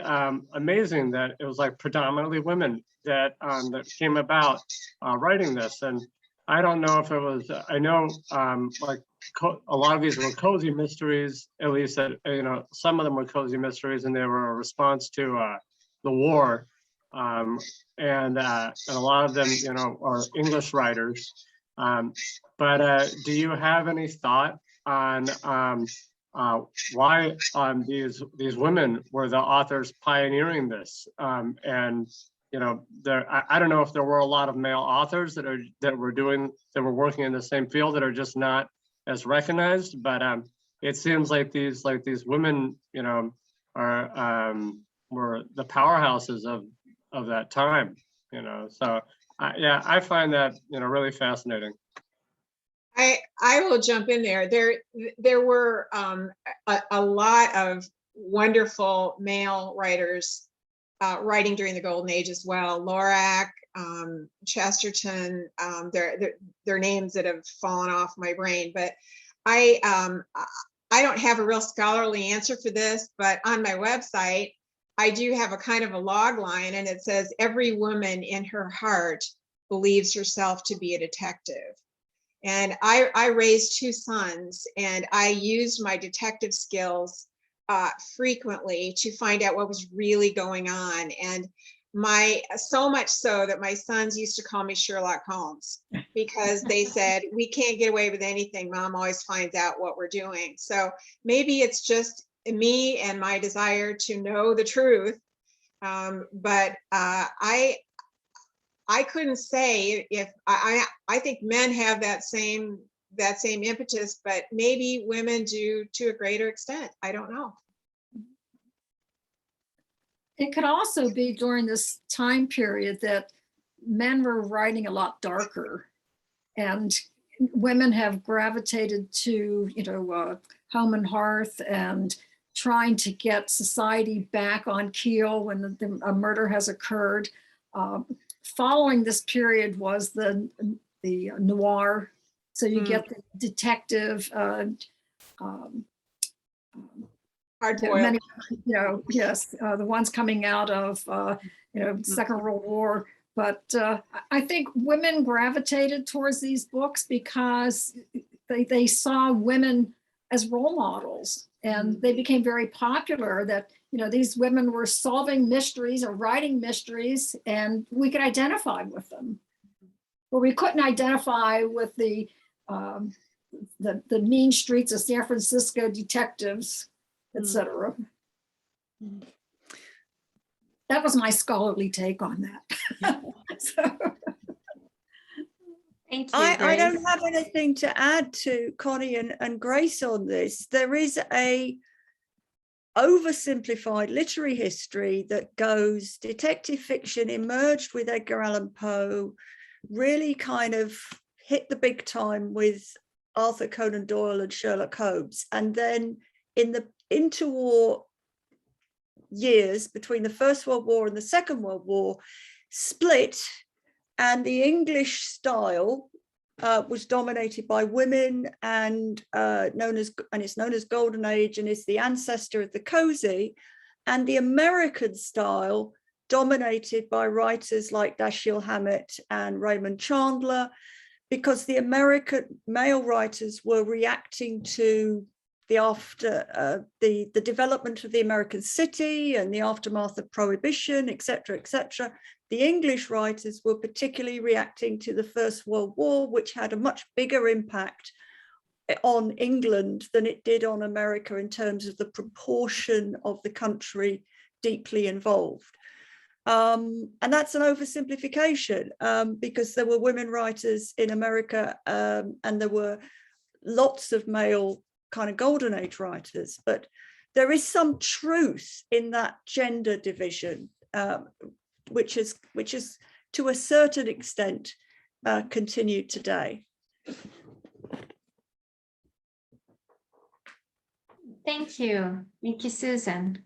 amazing that it was like predominantly women that that came about writing this, and I don't know if it was. I know like a lot of these were cozy mysteries, at least that some of them were cozy mysteries, and they were a response to the war. And a lot of them, are English writers. But do you have any thought on why these women were the authors pioneering this? And I don't know if there were a lot of male authors that were working in the same field that are just not as recognized. But it seems like these women, are were the powerhouses of that time, so yeah, I find that really fascinating. I will jump in there. There were a lot of wonderful male writers writing during the Golden Age as well. Lorac, Chesterton, they're names that have fallen off my brain, but I don't have a real scholarly answer for this, but on my website, I do have a kind of a log line, and it says, every woman in her heart believes herself to be a detective. And I raised 2 sons, and I used my detective skills frequently to find out what was really going on. And so much so that my sons used to call me Sherlock Holmes, because they said, we can't get away with anything. Mom always finds out what we're doing. So maybe it's just me and my desire to know the truth. But I couldn't say if I think men have that same impetus, but maybe women do to a greater extent. I don't know. It could also be during this time period that men were writing a lot darker, and women have gravitated to, home and hearth and trying to get society back on keel when a murder has occurred. Following this period was the noir. So you get the detective, Hard-boiled. Yes, the ones coming out of, Second World War. But I think women gravitated towards these books because they saw women as role models. And they became very popular that, you know, these women were solving mysteries or writing mysteries, and we could identify with them. Where we couldn't identify with the mean streets of San Francisco detectives, etc. That was my scholarly take on that. So. Thank you, I don't Grace. have anything to add to Connie and Grace on this. There is a oversimplified literary history that goes detective fiction emerged with Edgar Allan Poe, really kind of hit the big time with Arthur Conan Doyle and Sherlock Holmes. And then in the interwar years between the First World War and the Second World War, split, and the English style was dominated by women, and it's known as Golden Age, and is the ancestor of the cozy, and the American style dominated by writers like Dashiell Hammett and Raymond Chandler, because the American male writers were reacting to the development of the American city and the aftermath of Prohibition, etc., etc. The English writers were particularly reacting to the First World War, which had a much bigger impact on England than it did on America in terms of the proportion of the country deeply involved. And that's an oversimplification, because there were women writers in America, and there were lots of male kind of Golden Age writers, but there is some truth in that gender division, which is to a certain extent continued today. Thank you, Susan.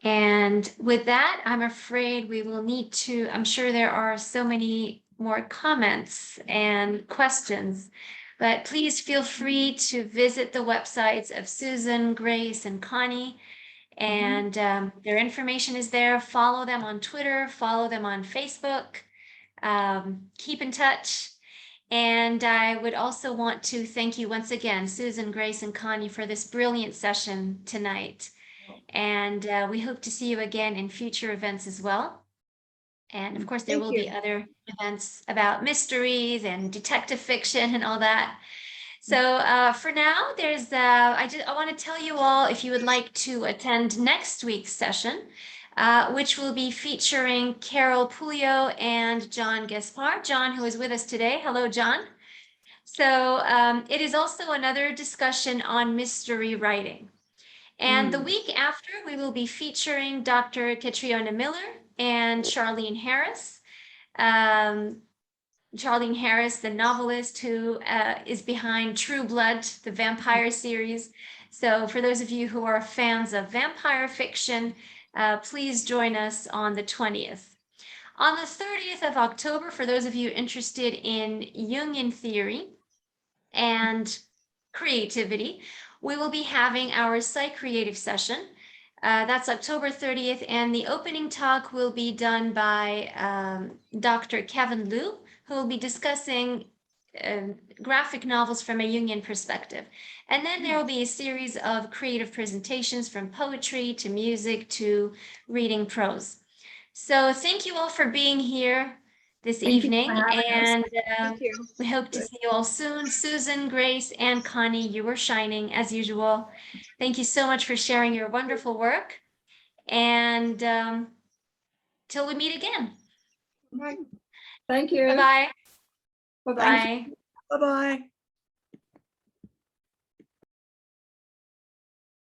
And with that, I'm afraid we will need to, I'm sure there are so many more comments and questions, but please feel free to visit the websites of Susan, Grace, and Connie. And their information is there. Follow them on Twitter, follow them on Facebook. Keep in touch. And I would also want to thank you once again, Susan, Grace, and Connie, for this brilliant session tonight. And we hope to see you again in future events as well. And of course, there will be other events about mysteries and detective fiction and all that. So for now, I want to tell you all, if you would like to attend next week's session, which will be featuring Carol Pulio and John Gaspar. John, who is with us today. Hello, John. So it is also another discussion on mystery writing. And the week after, we will be featuring Dr. Catriona Miller and Charlene Harris. Charlene Harris, the novelist who is behind True Blood, the vampire series. So for those of you who are fans of vampire fiction, please join us on the 20th. On the 30th of October, for those of you interested in Jungian theory and creativity, we will be having our Psych-Creative session. That's October 30th, and the opening talk will be done by Dr. Kevin Liu, who will be discussing graphic novels from a Jungian perspective. And then there will be a series of creative presentations, from poetry to music to reading prose. So thank you all for being here this evening, and we hope to see you all soon. Susan, Grace, and Connie, you were shining as usual. Thank you so much for sharing your wonderful work, and till we meet again. Thank you. Bye-bye. Bye-bye. Bye-bye.